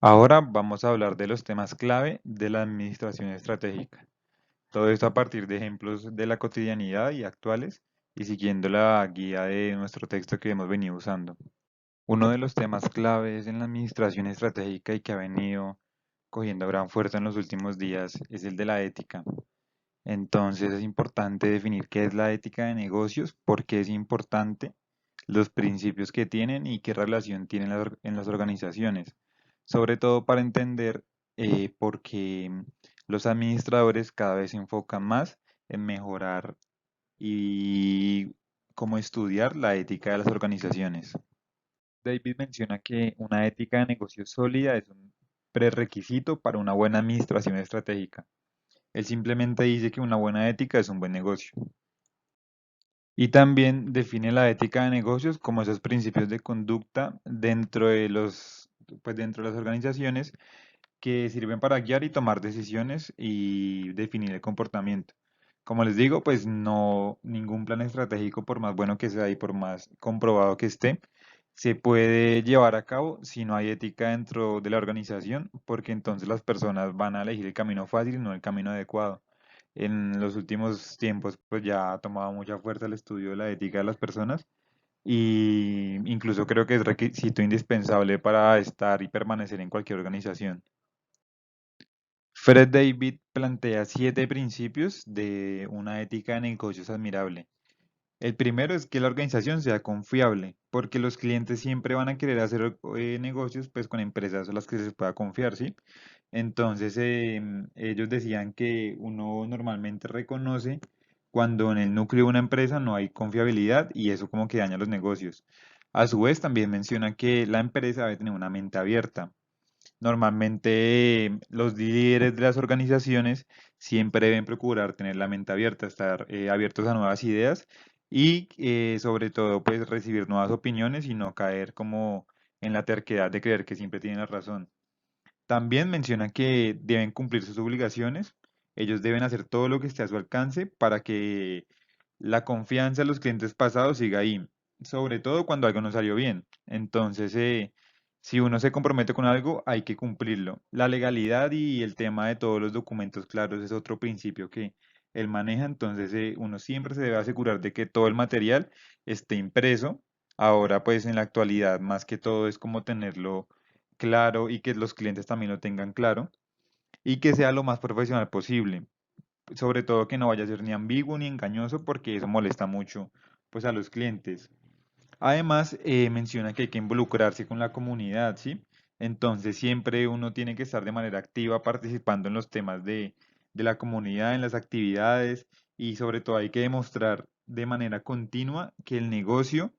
Ahora vamos a hablar de los temas clave de la administración estratégica. Todo esto a partir de ejemplos de la cotidianidad y actuales y siguiendo la guía de nuestro texto que hemos venido usando. Uno de los temas claves en la administración estratégica y que ha venido cogiendo gran fuerza en los últimos días es el de la ética. Entonces es importante definir qué es la ética de negocios, por qué es importante, los principios que tienen y qué relación tienen en las organizaciones. Sobre todo para entender por qué los administradores cada vez se enfocan más en mejorar y cómo estudiar la ética de las organizaciones. David menciona que una ética de negocios sólida es un prerequisito para una buena administración estratégica. Él simplemente dice que una buena ética es un buen negocio. Y también define la ética de negocios como esos principios de conducta dentro de las organizaciones que sirven para guiar y tomar decisiones y definir el comportamiento. Como les digo, pues no ningún plan estratégico, por más bueno que sea y por más comprobado que esté, se puede llevar a cabo si no hay ética dentro de la organización, porque entonces las personas van a elegir el camino fácil y no el camino adecuado. En los últimos tiempos, pues ya ha tomado mucha fuerza el estudio de la ética de las personas y incluso creo que es requisito indispensable para estar y permanecer en cualquier organización. Fred David plantea 7 principios de una ética de negocios admirable. El primero es que la organización sea confiable, porque los clientes siempre van a querer hacer negocios pues con empresas a las que se les pueda confiar, ¿sí? Entonces ellos decían que uno normalmente reconoce cuando en el núcleo de una empresa no hay confiabilidad y eso como que daña los negocios. A su vez también menciona que la empresa debe tener una mente abierta. Normalmente los líderes de las organizaciones siempre deben procurar tener la mente abierta, estar abiertos a nuevas ideas y sobre todo pues recibir nuevas opiniones y no caer como en la terquedad de creer que siempre tienen la razón. También menciona que deben cumplir sus obligaciones, ellos deben hacer todo lo que esté a su alcance para que la confianza de los clientes pasados siga ahí, sobre todo cuando algo no salió bien. Entonces, si uno se compromete con algo, hay que cumplirlo. La legalidad y el tema de todos los documentos claros es otro principio que él maneja, entonces uno siempre se debe asegurar de que todo el material esté impreso. Ahora, pues en la actualidad, más que todo es como tenerlo claro y que los clientes también lo tengan claro y que sea lo más profesional posible. Sobre todo que no vaya a ser ni ambiguo ni engañoso porque eso molesta mucho pues a los clientes. Además, menciona que hay que involucrarse con la comunidad, ¿sí? Entonces siempre uno tiene que estar de manera activa participando en los temas de la comunidad, en las actividades y sobre todo hay que demostrar de manera continua que el negocio,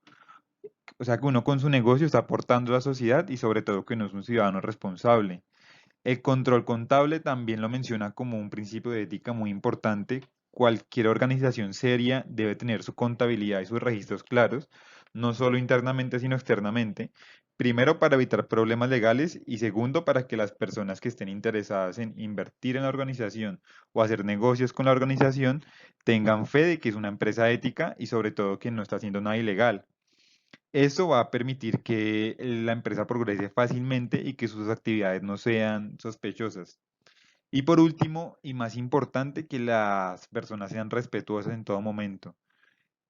o sea, que uno con su negocio está aportando a la sociedad y sobre todo que uno es un ciudadano responsable. El control contable también lo menciona como un principio de ética muy importante. Cualquier organización seria debe tener su contabilidad y sus registros claros, no solo internamente, sino externamente. Primero, para evitar problemas legales y segundo, para que las personas que estén interesadas en invertir en la organización o hacer negocios con la organización tengan fe de que es una empresa ética y sobre todo que no está haciendo nada ilegal. Eso va a permitir que la empresa progrese fácilmente y que sus actividades no sean sospechosas. Y por último, y más importante, que las personas sean respetuosas en todo momento.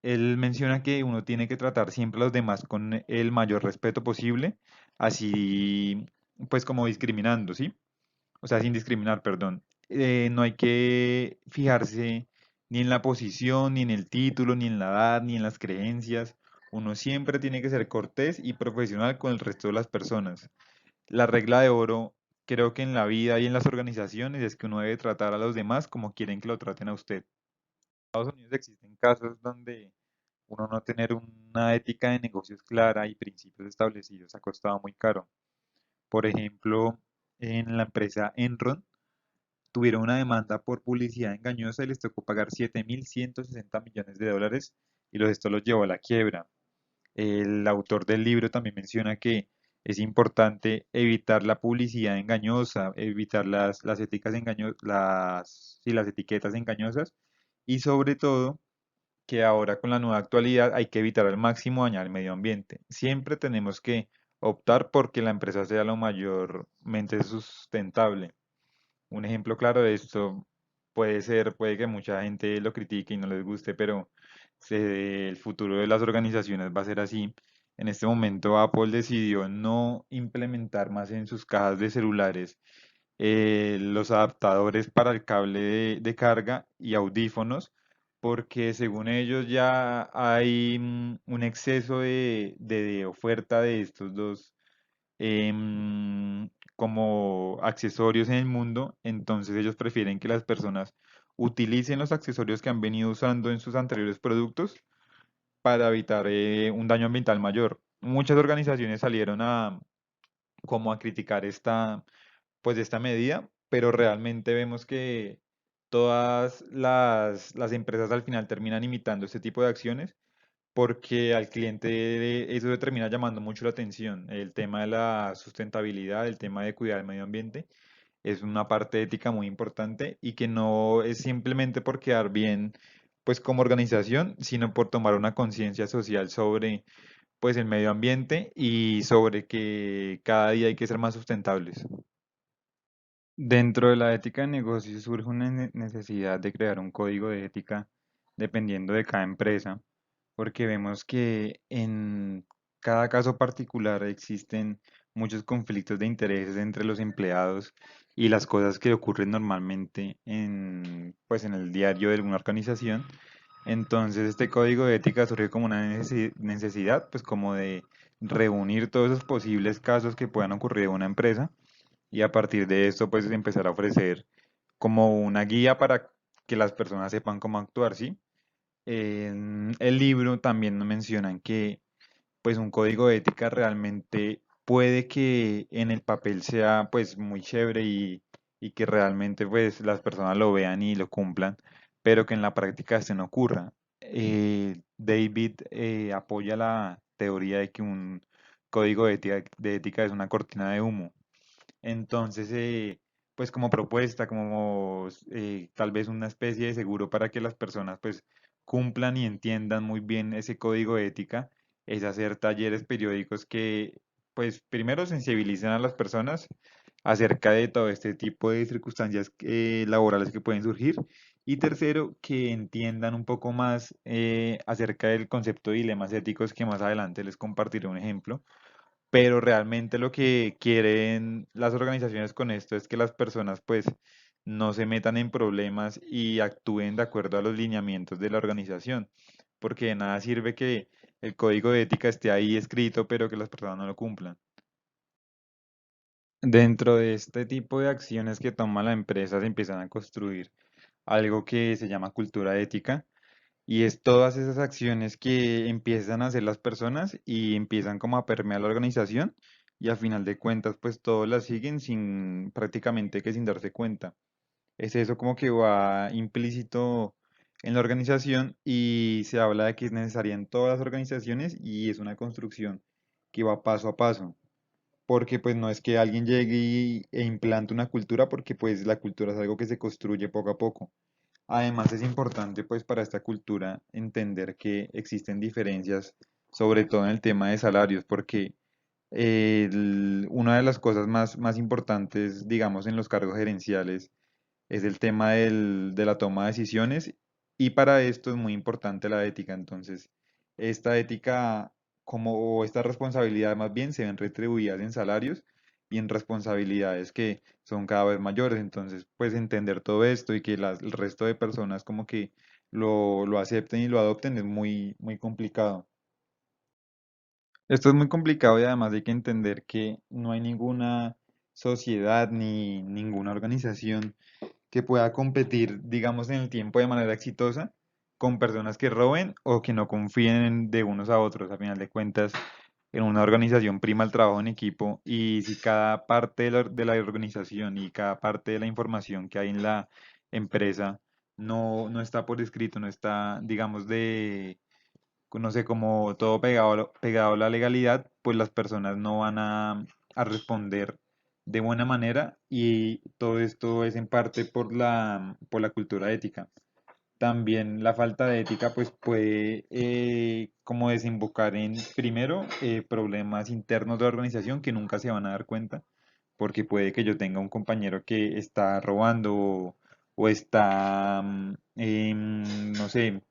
Él menciona que uno tiene que tratar siempre a los demás con el mayor respeto posible, así pues como discriminando, ¿sí? O sea, sin discriminar, perdón. No hay que fijarse ni en la posición, ni en el título, ni en la edad, ni en las creencias. Uno siempre tiene que ser cortés y profesional con el resto de las personas. La regla de oro, creo que en la vida y en las organizaciones, es que uno debe tratar a los demás como quieren que lo traten a usted. En Estados Unidos existen casos donde uno no tener una ética de negocios clara y principios establecidos ha costado muy caro. Por ejemplo, en la empresa Enron, tuvieron una demanda por publicidad engañosa y les tocó pagar 7.160 millones de dólares y esto los llevó a la quiebra. El autor del libro también menciona que es importante evitar la publicidad engañosa, evitar las éticas sí, las etiquetas engañosas y sobre todo que ahora con la nueva actualidad hay que evitar al máximo dañar el medio ambiente. Siempre tenemos que optar porque la empresa sea lo mayormente sustentable. Un ejemplo claro de esto puede ser, puede que mucha gente lo critique y no les guste, pero el futuro de las organizaciones va a ser así. En este momento Apple decidió no implementar más en sus cajas de celulares los adaptadores para el cable de carga y audífonos, porque según ellos ya hay un exceso de oferta de estos dos como accesorios en el mundo, entonces ellos prefieren que las personas utilicen los accesorios que han venido usando en sus anteriores productos para evitar un daño ambiental mayor. Muchas organizaciones salieron como a criticar esta medida, pero realmente vemos que todas las empresas al final terminan imitando este tipo de acciones porque al cliente eso le termina llamando mucho la atención. El tema de la sustentabilidad, el tema de cuidar el medio ambiente, es una parte ética muy importante y que no es simplemente por quedar bien, pues como organización, sino por tomar una conciencia social sobre, pues el medio ambiente y sobre que cada día hay que ser más sustentables. Dentro de la ética de negocios surge una necesidad de crear un código de ética dependiendo de cada empresa, porque vemos que en cada caso particular existen muchos conflictos de intereses entre los empleados y las cosas que ocurren normalmente pues en el diario de alguna organización. Entonces, este código de ética surge como una necesidad, pues como de reunir todos esos posibles casos que puedan ocurrir en una empresa y a partir de esto pues empezar a ofrecer como una guía para que las personas sepan cómo actuar, ¿sí? En el libro también nos mencionan que pues un código de ética realmente puede que en el papel sea pues muy chévere y que realmente pues las personas lo vean y lo cumplan, pero que en la práctica esto no ocurra. David apoya la teoría de que un código de ética es una cortina de humo. Entonces, pues como propuesta, como tal vez una especie de seguro para que las personas pues cumplan y entiendan muy bien ese código de ética, es hacer talleres periódicos que pues primero sensibilicen a las personas acerca de todo este tipo de circunstancias laborales que pueden surgir y tercero, que entiendan un poco más acerca del concepto de dilemas éticos que más adelante les compartiré un ejemplo, pero realmente lo que quieren las organizaciones con esto es que las personas pues no se metan en problemas y actúen de acuerdo a los lineamientos de la organización, porque de nada sirve que el código de ética esté ahí escrito, pero que las personas no lo cumplan. Dentro de este tipo de acciones que toma la empresa se empiezan a construir algo que se llama cultura ética. Y es todas esas acciones que empiezan a hacer las personas y empiezan como a permear la organización y a final de cuentas pues todos las siguen sin prácticamente que sin darse cuenta. Es eso como que va implícito en la organización y se habla de que es necesaria en todas las organizaciones y es una construcción que va paso a paso. Porque pues no es que alguien llegue e implante una cultura porque pues la cultura es algo que se construye poco a poco. Además, es importante, pues, para esta cultura entender que existen diferencias, sobre todo en el tema de salarios, porque una de las cosas más importantes, digamos, en los cargos gerenciales es el tema de la toma de decisiones y para esto es muy importante la ética. Entonces, esta ética o esta responsabilidad más bien se ven retribuidas en salarios y en responsabilidades que son cada vez mayores. Entonces, pues entender todo esto y que el resto de personas como que lo acepten y lo adopten es muy complicado. Esto es muy complicado y además hay que entender que no hay ninguna sociedad ni ninguna organización que pueda competir, digamos, en el tiempo de manera exitosa con personas que roben o que no confíen de unos a otros. A final de cuentas, en una organización prima el trabajo en equipo y si cada parte de la organización y cada parte de la información que hay en la empresa no está por escrito, no está, digamos, no sé, como todo pegado a la legalidad, pues las personas no van a responder de buena manera y todo esto es en parte por la cultura ética. También la falta de ética pues puede como desembocar en, primero, problemas internos de la organización que nunca se van a dar cuenta, porque puede que yo tenga un compañero que está robando o está, no sé,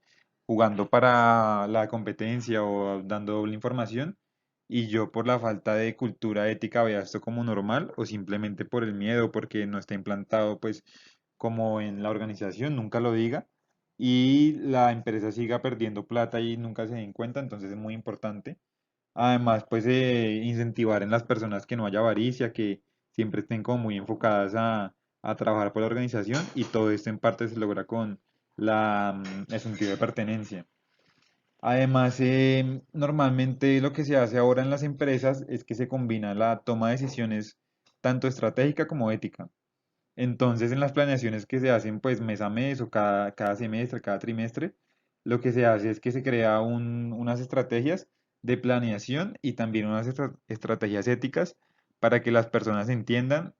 jugando para la competencia o dando doble información, y yo por la falta de cultura ética vea esto como normal o simplemente por el miedo, porque no está implantado pues como en la organización, nunca lo diga y la empresa siga perdiendo plata y nunca se den cuenta, entonces es muy importante. Además, pues incentivar en las personas que no haya avaricia, que siempre estén como muy enfocadas a trabajar por la organización y todo esto en parte se logra con el sentido de pertenencia. Además, normalmente lo que se hace ahora en las empresas es que se combina la toma de decisiones tanto estratégica como ética. Entonces, en las planeaciones que se hacen pues mes a mes o cada semestre, cada trimestre, lo que se hace es que se crea unas estrategias de planeación y también unas estrategias éticas para que las personas entiendan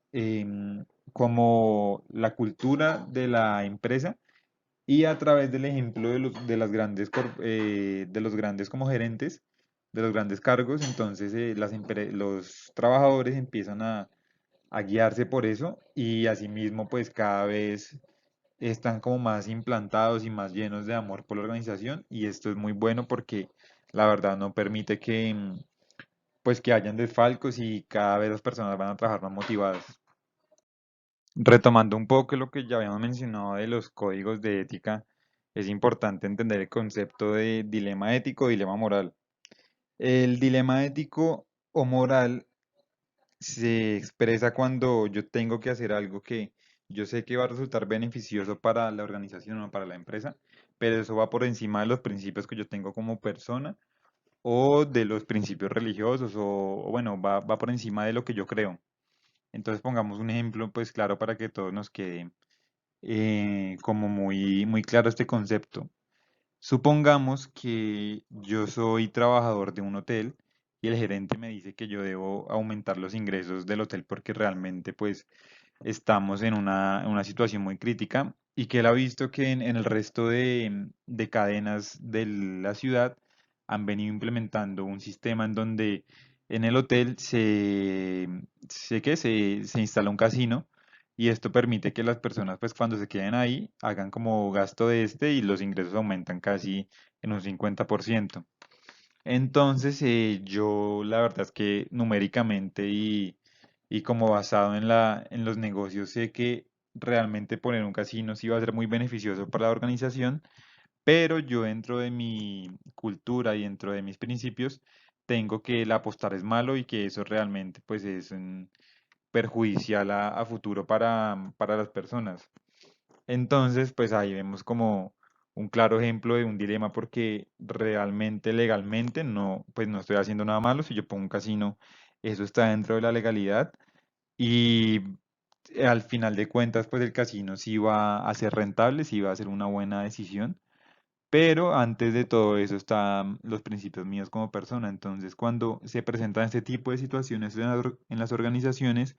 como la cultura de la empresa y a través del ejemplo de las grandes, de los grandes como gerentes, de los grandes cargos, entonces los trabajadores empiezan a guiarse por eso y asimismo pues cada vez están como más implantados y más llenos de amor por la organización y esto es muy bueno porque la verdad no permite que pues que hayan desfalcos y cada vez las personas van a trabajar más motivadas. Retomando un poco lo que ya habíamos mencionado de los códigos de ética, es importante entender el concepto de dilema ético, dilema moral. El dilema ético o moral se expresa cuando yo tengo que hacer algo que yo sé que va a resultar beneficioso para la organización o para la empresa, pero eso va por encima de los principios que yo tengo como persona o de los principios religiosos o bueno, va por encima de lo que yo creo. Entonces pongamos un ejemplo pues claro para que todos nos quede como muy claro este concepto. Supongamos que yo soy trabajador de un hotel y el gerente me dice que yo debo aumentar los ingresos del hotel porque realmente pues estamos en una situación muy crítica y que él ha visto que en el resto de cadenas de la ciudad han venido implementando un sistema en donde en el hotel se instala un casino y esto permite que las personas pues cuando se queden ahí hagan como gasto de este y los ingresos aumentan casi en un 50%. Entonces, yo la verdad es que numéricamente y como basado en en los negocios, sé que realmente poner un casino sí va a ser muy beneficioso para la organización, pero yo dentro de mi cultura y dentro de mis principios, tengo que el apostar es malo y que eso realmente pues es perjudicial a futuro para las personas. Entonces, pues ahí vemos como un claro ejemplo de un dilema porque realmente legalmente no, pues no estoy haciendo nada malo. Si yo pongo un casino, eso está dentro de la legalidad y al final de cuentas, pues el casino sí va a ser rentable, sí va a ser una buena decisión. Pero antes de todo eso están los principios míos como persona. Entonces, cuando se presentan este tipo de situaciones en las organizaciones,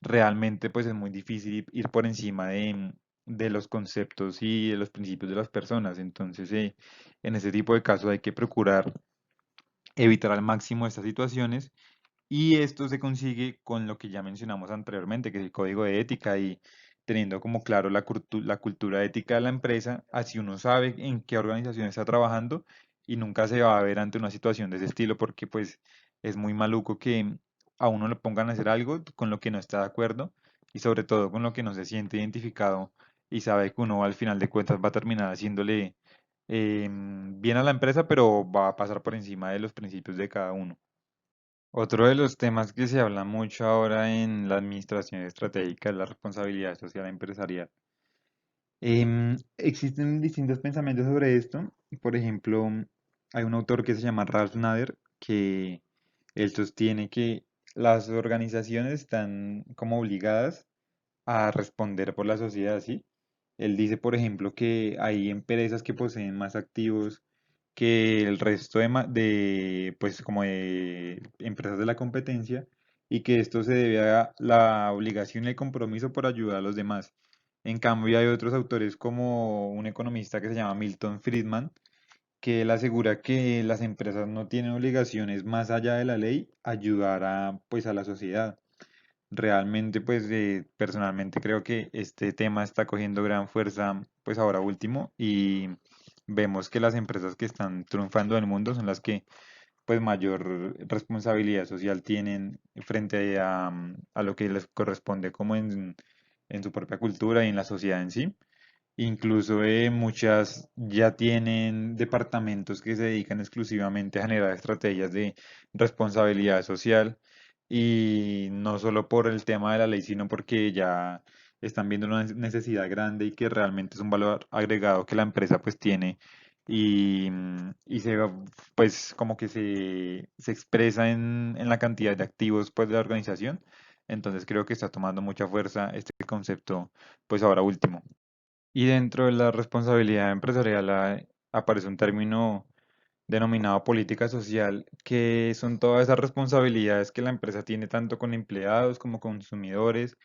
realmente pues es muy difícil ir por encima de los conceptos y de los principios de las personas. Entonces, en ese tipo de casos hay que procurar evitar al máximo estas situaciones y esto se consigue con lo que ya mencionamos anteriormente, que es el código de ética y teniendo como claro la cultura ética de la empresa, así uno sabe en qué organización está trabajando y nunca se va a ver ante una situación de ese estilo porque pues es muy maluco que a uno le pongan a hacer algo con lo que no está de acuerdo y sobre todo con lo que no se siente identificado y sabe que uno al final de cuentas va a terminar haciéndole bien a la empresa, pero va a pasar por encima de los principios de cada uno. Otro de los temas que se habla mucho ahora en la administración estratégica es la responsabilidad social empresarial. Existen distintos pensamientos sobre esto. Por ejemplo, hay un autor que se llama Ralph Nader que él sostiene que las organizaciones están como obligadas a responder por la sociedad, ¿sí? Él dice, por ejemplo, que hay empresas que poseen más activos que el resto pues como de empresas de la competencia y que esto se debe a la obligación y el compromiso por ayudar a los demás. En cambio, hay otros autores como un economista que se llama Milton Friedman, que él asegura que las empresas no tienen obligaciones más allá de la ley ayudar a, pues, a la sociedad. Realmente, pues personalmente creo que este tema está cogiendo gran fuerza, pues ahora último, y vemos que las empresas que están triunfando en el mundo son las que pues mayor responsabilidad social tienen frente a lo que les corresponde como en su propia cultura y en la sociedad en sí. Incluso muchas ya tienen departamentos que se dedican exclusivamente a generar estrategias de responsabilidad social y no solo por el tema de la ley, sino porque ya están viendo una necesidad grande y que realmente es un valor agregado que la empresa pues tiene y se pues como que se expresa en la cantidad de activos pues de la organización. Entonces creo que está tomando mucha fuerza este concepto pues ahora último. Y dentro de la responsabilidad empresarial aparece un término denominado política social, que son todas esas responsabilidades que la empresa tiene tanto con empleados como consumidores,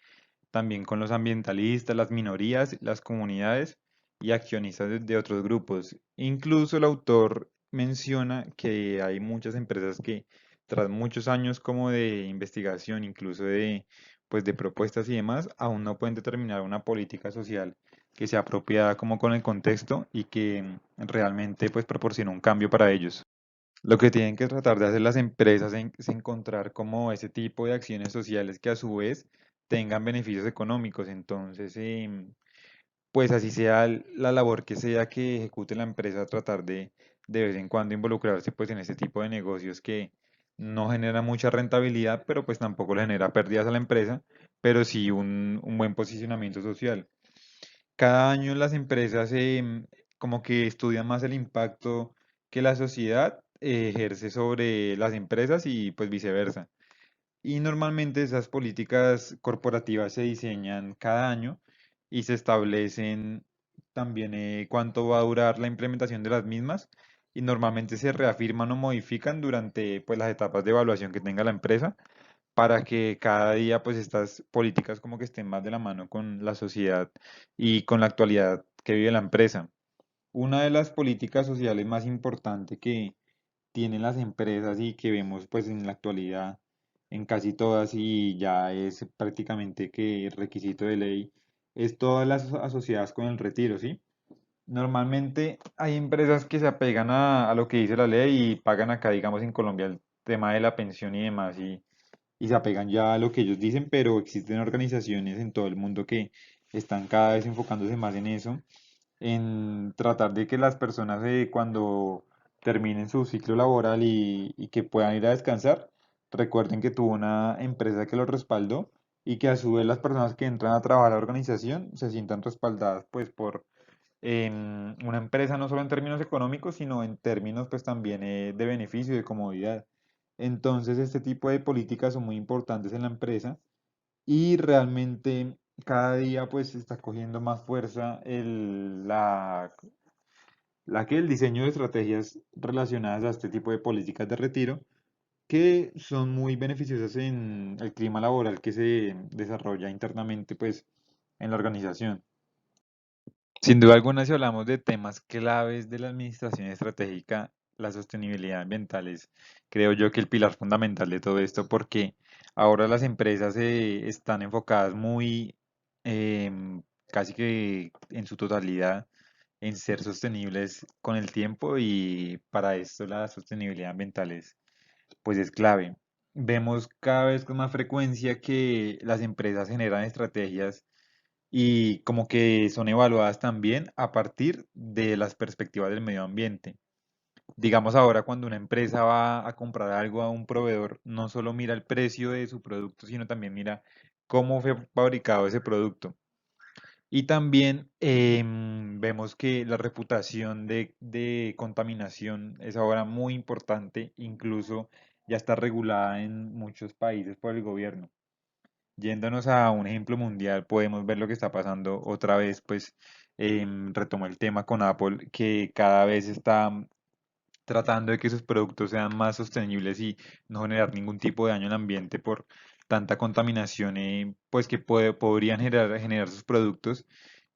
también con los ambientalistas, las minorías, las comunidades y accionistas de otros grupos. Incluso el autor menciona que hay muchas empresas que tras muchos años como de investigación, incluso pues de propuestas y demás, aún no pueden determinar una política social que sea apropiada como con el contexto y que realmente pues proporcione un cambio para ellos. Lo que tienen que tratar de hacer las empresas es encontrar como ese tipo de acciones sociales que a su vez tengan beneficios económicos. Entonces, pues así sea la labor que sea que ejecute la empresa, tratar de vez en cuando involucrarse pues en ese tipo de negocios que no generan mucha rentabilidad, pero pues tampoco le genera pérdidas a la empresa, pero sí un buen posicionamiento social. Cada año las empresas como que estudian más el impacto que la sociedad ejerce sobre las empresas y pues viceversa. Y normalmente esas políticas corporativas se diseñan cada año y se establecen también cuánto va a durar la implementación de las mismas y normalmente se reafirman o modifican durante pues las etapas de evaluación que tenga la empresa para que cada día pues estas políticas como que estén más de la mano con la sociedad y con la actualidad que vive la empresa. Una de las políticas sociales más importantes que tienen las empresas y que vemos pues en la actualidad en casi todas y ya es prácticamente que requisito de ley es todas las asociadas con el retiro, ¿sí? Normalmente hay empresas que se apegan a lo que dice la ley y pagan acá, digamos en Colombia, el tema de la pensión y demás y se apegan ya a lo que ellos dicen, pero existen organizaciones en todo el mundo que están cada vez enfocándose más en eso, en tratar de que las personas cuando terminen su ciclo laboral y que puedan ir a descansar, recuerden que tuvo una empresa que los respaldó y que a su vez las personas que entran a trabajar a la organización se sientan respaldadas pues por una empresa no solo en términos económicos, sino en términos pues también de beneficio y de comodidad. Entonces, este tipo de políticas son muy importantes en la empresa y realmente cada día pues está cogiendo más fuerza el diseño de estrategias relacionadas a este tipo de políticas de retiro que son muy beneficiosas en el clima laboral que se desarrolla internamente pues en la organización. Sin duda alguna, si hablamos de temas claves de la administración estratégica, la sostenibilidad ambiental es, creo yo, que el pilar fundamental de todo esto, porque ahora las empresas están enfocadas muy, casi que en su totalidad, en ser sostenibles con el tiempo y para esto la sostenibilidad ambiental pues es clave. Vemos cada vez con más frecuencia que las empresas generan estrategias y como que son evaluadas también a partir de las perspectivas del medio ambiente. Digamos ahora cuando una empresa va a comprar algo a un proveedor, no solo mira el precio de su producto, sino también mira cómo fue fabricado ese producto. Y también vemos que la reputación de contaminación es ahora muy importante, incluso ya está regulada en muchos países por el gobierno. Yéndonos a un ejemplo mundial, podemos ver lo que está pasando otra vez, pues retomo el tema con Apple, que cada vez está tratando de que sus productos sean más sostenibles y no generar ningún tipo de daño al ambiente por tanta contaminación pues que podrían generar sus productos.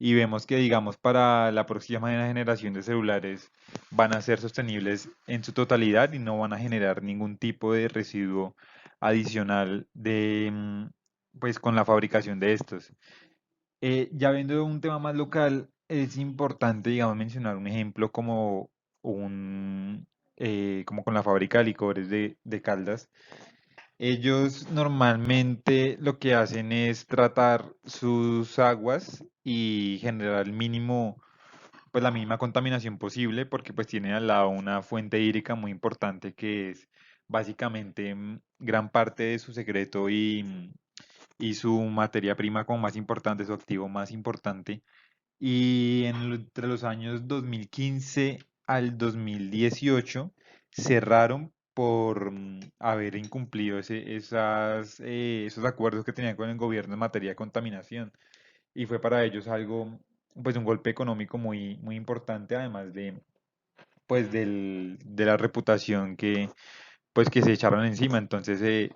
Y vemos que, digamos, para la próxima generación de celulares van a ser sostenibles en su totalidad y no van a generar ningún tipo de residuo adicional pues con la fabricación de estos. Ya viendo un tema más local, es importante, digamos, mencionar un ejemplo como con la fábrica de licores de Caldas. Ellos normalmente lo que hacen es tratar sus aguas y generar el mínimo, pues la mínima contaminación posible, porque pues tienen al lado una fuente hídrica muy importante que es básicamente gran parte de su secreto y su materia prima como más importante, su activo más importante. Y entre los años 2015 al 2018 cerraron por haber incumplido esos acuerdos que tenían con el gobierno en materia de contaminación. Y fue para ellos algo, pues un golpe económico muy, muy importante, además pues de la reputación pues que se echaron encima. Entonces,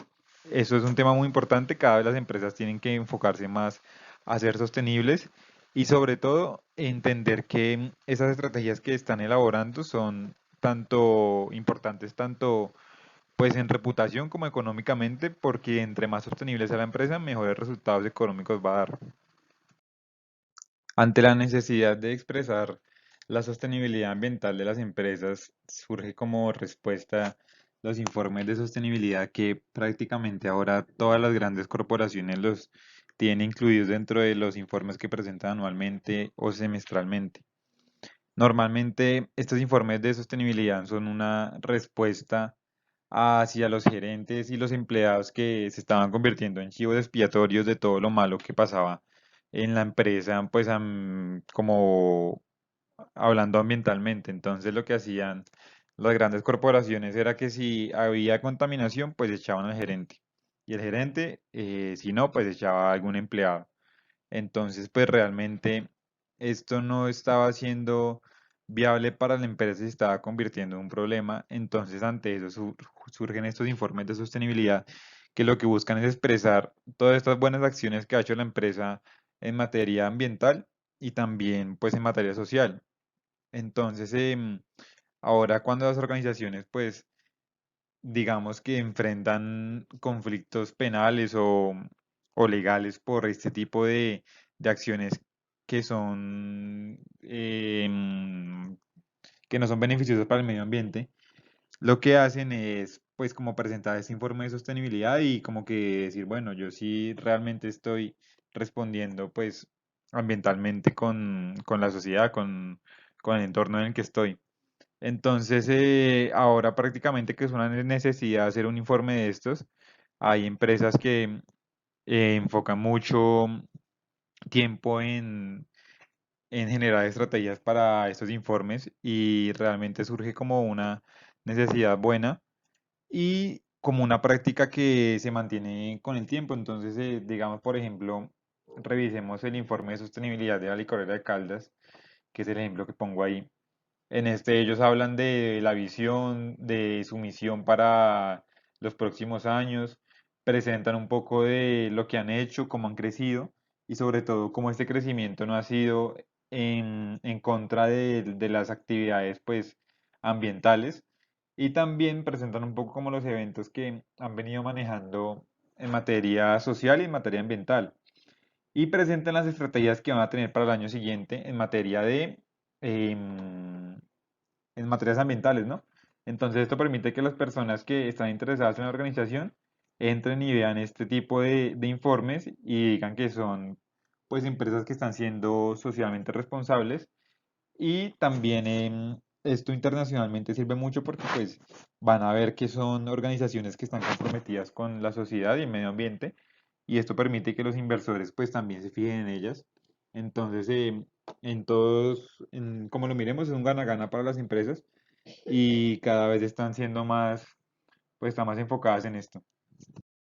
eso es un tema muy importante. Cada vez las empresas tienen que enfocarse más a ser sostenibles y sobre todo entender que esas estrategias que están elaborando son tanto importantes, tanto pues en reputación como económicamente, porque entre más sostenible sea la empresa, mejores resultados económicos va a dar. Ante la necesidad de expresar la sostenibilidad ambiental de las empresas, surge como respuesta los informes de sostenibilidad que prácticamente ahora todas las grandes corporaciones los tienen incluidos dentro de los informes que presentan anualmente o semestralmente. Normalmente estos informes de sostenibilidad son una respuesta hacia los gerentes y los empleados que se estaban convirtiendo en chivos expiatorios de todo lo malo que pasaba en la empresa, pues como hablando ambientalmente. Entonces lo que hacían las grandes corporaciones era que si había contaminación, pues echaban al gerente. Y el gerente, si no, pues echaba a algún empleado. Entonces, pues realmente esto no estaba siendo viable para la empresa y se estaba convirtiendo en un problema. Entonces, ante eso surgen estos informes de sostenibilidad que lo que buscan es expresar todas estas buenas acciones que ha hecho la empresa en materia ambiental y también pues en materia social. Entonces, ahora cuando las organizaciones pues digamos que enfrentan conflictos penales o legales por este tipo de acciones que son que no son beneficiosas para el medio ambiente, lo que hacen es pues como presentar este informe de sostenibilidad y como que decir, bueno, yo sí realmente estoy respondiendo pues ambientalmente con la sociedad, con el entorno en el que estoy. Entonces, ahora prácticamente que es una necesidad hacer un informe de estos. Hay empresas que enfocan mucho tiempo en generar estrategias para estos informes y realmente surge como una necesidad buena y como una práctica que se mantiene con el tiempo. Entonces, digamos, por ejemplo, revisemos el informe de sostenibilidad de la licorera de Caldas, que es el ejemplo que pongo ahí. En este ellos hablan de la visión, de su misión para los próximos años, presentan un poco de lo que han hecho, cómo han crecido y sobre todo cómo este crecimiento no ha sido en contra de las actividades pues ambientales y también presentan un poco como los eventos que han venido manejando en materia social y en materia ambiental y presentan las estrategias que van a tener para el año siguiente en materia em, en materias ambientales, ¿no? Entonces esto permite que las personas que están interesadas en la organización entren y vean este tipo de informes y digan que son pues empresas que están siendo socialmente responsables y también esto internacionalmente sirve mucho porque pues van a ver que son organizaciones que están comprometidas con la sociedad y el medio ambiente y esto permite que los inversores pues también se fijen en ellas. Entonces, como lo miremos, es un gana-gana para las empresas y cada vez están siendo más, pues están más enfocadas en esto.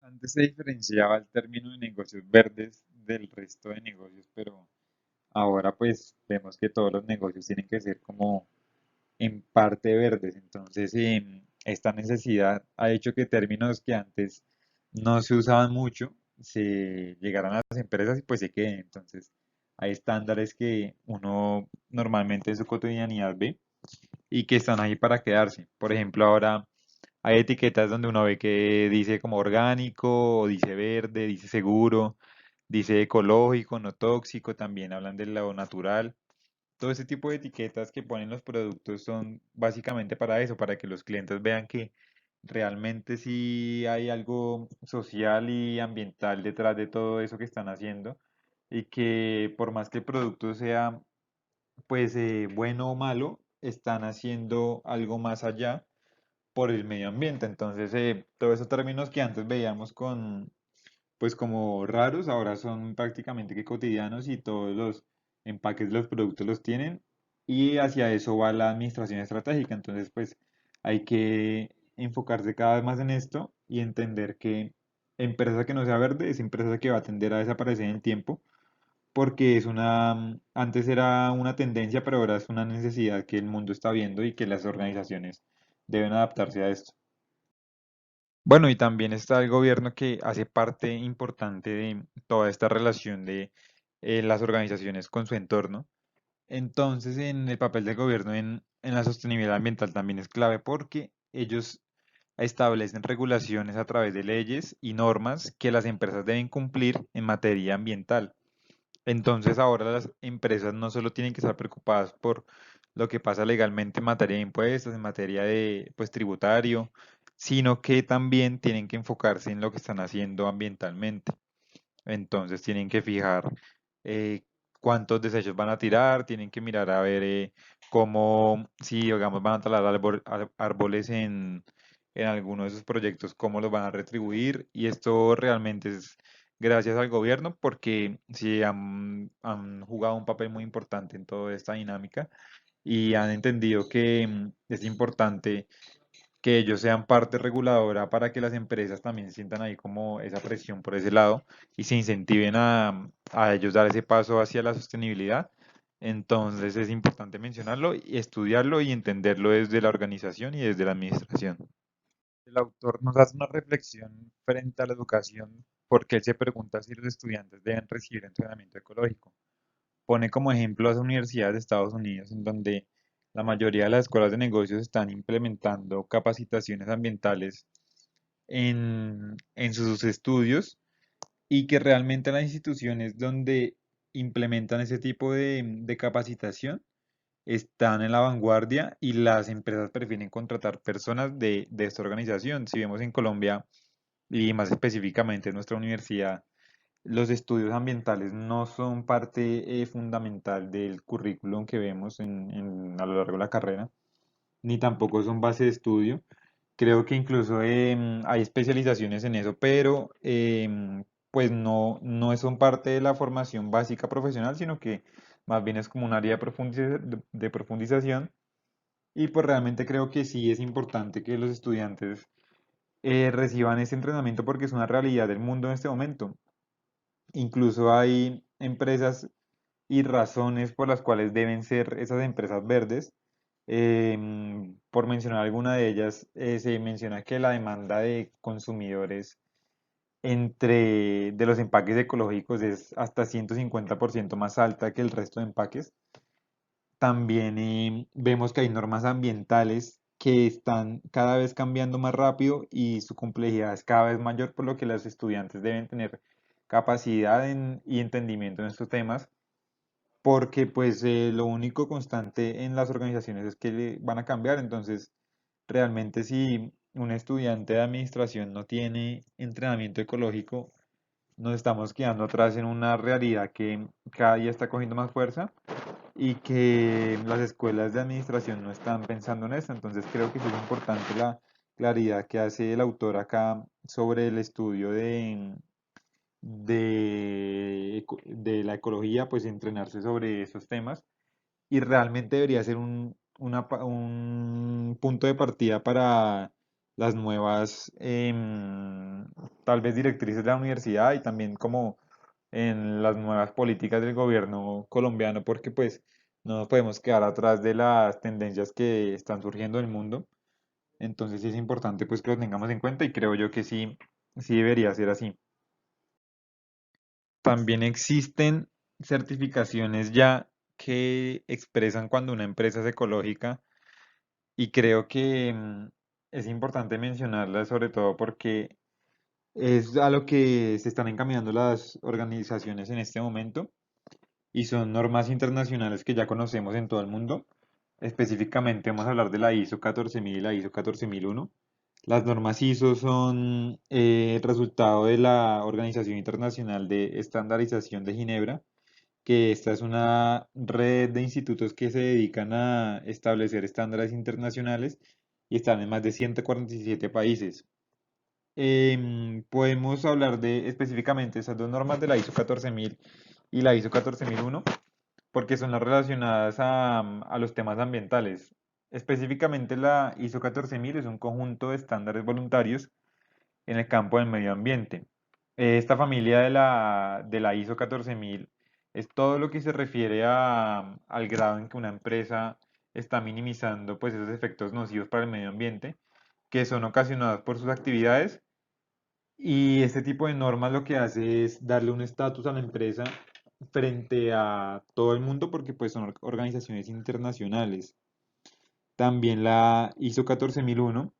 Antes se diferenciaba el término de negocios verdes del resto de negocios, pero ahora pues vemos que todos los negocios tienen que ser como en parte verdes. Entonces, esta necesidad ha hecho que términos que antes no se usaban mucho, se llegaran a las empresas y pues se queden. Entonces, hay estándares que uno normalmente en su cotidianidad ve y que están ahí para quedarse. Por ejemplo, ahora hay etiquetas donde uno ve que dice como orgánico, o dice verde, dice seguro, dice ecológico, no tóxico, también hablan de lo natural. Todo ese tipo de etiquetas que ponen los productos son básicamente para eso, para que los clientes vean que realmente sí hay algo social y ambiental detrás de todo eso que están haciendo y que por más que el producto sea pues bueno o malo, están haciendo algo más allá por el medio ambiente. Entonces, todos esos términos que antes veíamos con pues como raros, ahora son prácticamente que cotidianos y todos los empaques de los productos los tienen y hacia eso va la administración estratégica. Entonces, pues hay que enfocarse cada vez más en esto y entender que empresa que no sea verde es empresa que va a tender a desaparecer en el tiempo porque es antes era una tendencia, pero ahora es una necesidad que el mundo está viendo y que las organizaciones deben adaptarse a esto. Bueno, y también está el gobierno que hace parte importante de toda esta relación de las organizaciones con su entorno. Entonces, en el papel del gobierno en la sostenibilidad ambiental también es clave porque ellos establecen regulaciones a través de leyes y normas que las empresas deben cumplir en materia ambiental. Entonces ahora las empresas no solo tienen que estar preocupadas por lo que pasa legalmente en materia de impuestos, en materia de pues tributario, sino que también tienen que enfocarse en lo que están haciendo ambientalmente. Entonces tienen que fijar eh, cuántos desechos van a tirar, tienen que mirar a ver cómo, si digamos van a talar árboles en alguno de esos proyectos, cómo los van a retribuir. Y esto realmente es gracias al gobierno porque sí han jugado un papel muy importante en toda esta dinámica y han entendido que es importante que ellos sean parte reguladora para que las empresas también sientan ahí como esa presión por ese lado y se incentiven a ellos dar ese paso hacia la sostenibilidad. Entonces es importante mencionarlo y estudiarlo y entenderlo desde la organización y desde la administración. El autor nos hace una reflexión frente a la educación porque él se pregunta si los estudiantes deben recibir entrenamiento ecológico. Pone como ejemplo las universidades de Estados Unidos, en donde la mayoría de las escuelas de negocios están implementando capacitaciones ambientales en sus estudios y que realmente las instituciones donde implementan ese tipo de capacitación están en la vanguardia y las empresas prefieren contratar personas de esta organización. Si vemos en Colombia y más específicamente en nuestra universidad, los estudios ambientales no son parte fundamental del currículum que vemos a lo largo de la carrera, ni tampoco son base de estudio. Creo que incluso hay especializaciones en eso, pero pues no son parte de la formación básica profesional, sino que más bien es como un área de profundización. Y pues realmente creo que sí es importante que los estudiantes reciban ese entrenamiento porque es una realidad del mundo en este momento. Incluso hay empresas y razones por las cuales deben ser esas empresas verdes. Por mencionar alguna de ellas, se menciona que la demanda de consumidores de los empaques ecológicos es hasta 150% más alta que el resto de empaques. También vemos que hay normas ambientales que están cada vez cambiando más rápido y su complejidad es cada vez mayor, por lo que los estudiantes deben tener capacidad y entendimiento en estos temas, porque pues lo único constante en las organizaciones es que van a cambiar. Entonces realmente si un estudiante de administración no tiene entrenamiento ecológico, nos estamos quedando atrás en una realidad que cada día está cogiendo más fuerza y que las escuelas de administración no están pensando en eso. Entonces creo que sí es importante la claridad que hace el autor acá sobre el estudio de la ecología, pues entrenarse sobre esos temas y realmente debería ser un punto de partida para las nuevas, tal vez directrices de la universidad y también como en las nuevas políticas del gobierno colombiano, porque pues no nos podemos quedar atrás de las tendencias que están surgiendo en el mundo. Entonces sí es importante pues que lo tengamos en cuenta y creo yo que sí Sí debería ser así. También existen certificaciones ya que expresan cuando una empresa es ecológica y creo que es importante mencionarlas sobre todo porque es a lo que se están encaminando las organizaciones en este momento y son normas internacionales que ya conocemos en todo el mundo. Específicamente vamos a hablar de la ISO 14000 y la ISO 14001. Las normas ISO son el resultado de la Organización Internacional de Estandarización de Ginebra, que esta es una red de institutos que se dedican a establecer estándares internacionales y están en más de 147 países. Podemos hablar de específicamente esas dos normas de la ISO 14000 y la ISO 14001 porque son las relacionadas a los temas ambientales. Específicamente la ISO 14000 es un conjunto de estándares voluntarios en el campo del medio ambiente. Esta familia de la ISO 14000 es todo lo que se refiere al grado en que una empresa está minimizando pues, esos efectos nocivos para el medio ambiente que son ocasionados por sus actividades y este tipo de normas lo que hace es darle un estatus a la empresa frente a todo el mundo porque pues son organizaciones internacionales. También la ISO 14001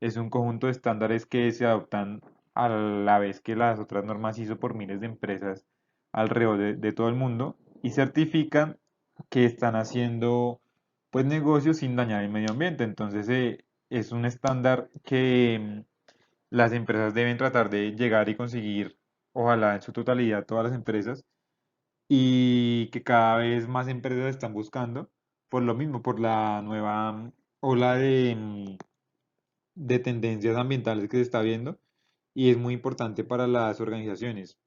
es un conjunto de estándares que se adoptan a la vez que las otras normas ISO por miles de empresas alrededor de todo el mundo y certifican que están haciendo pues negocios sin dañar el medio ambiente. Entonces es un estándar que las empresas deben tratar de llegar y conseguir, ojalá en su totalidad, todas las empresas, y que cada vez más empresas están buscando, por lo mismo, por la nueva ola de tendencias ambientales que se está viendo, y es muy importante para las organizaciones.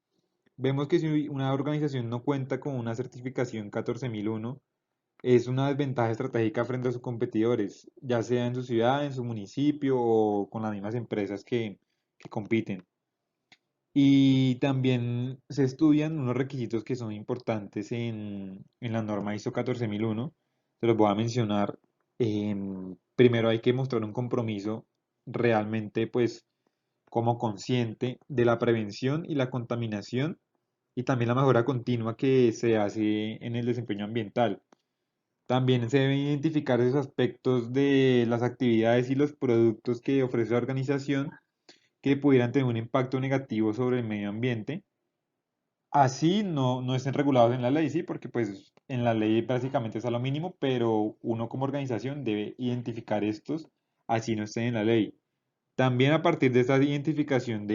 Vemos que si una organización no cuenta con una certificación 14001, es una desventaja estratégica frente a sus competidores, ya sea en su ciudad, en su municipio o con las mismas empresas que compiten. Y también se estudian unos requisitos que son importantes en la norma ISO 14001. Se los voy a mencionar. Primero hay que mostrar un compromiso realmente, pues, como consciente de la prevención y la contaminación y también la mejora continua que se hace en el desempeño ambiental. También se deben identificar esos aspectos de las actividades y los productos que ofrece la organización que pudieran tener un impacto negativo sobre el medio ambiente. Así no estén regulados en la ley, sí, porque pues en la ley básicamente está lo mínimo, pero uno como organización debe identificar estos, así no estén en la ley. También a partir de esta identificación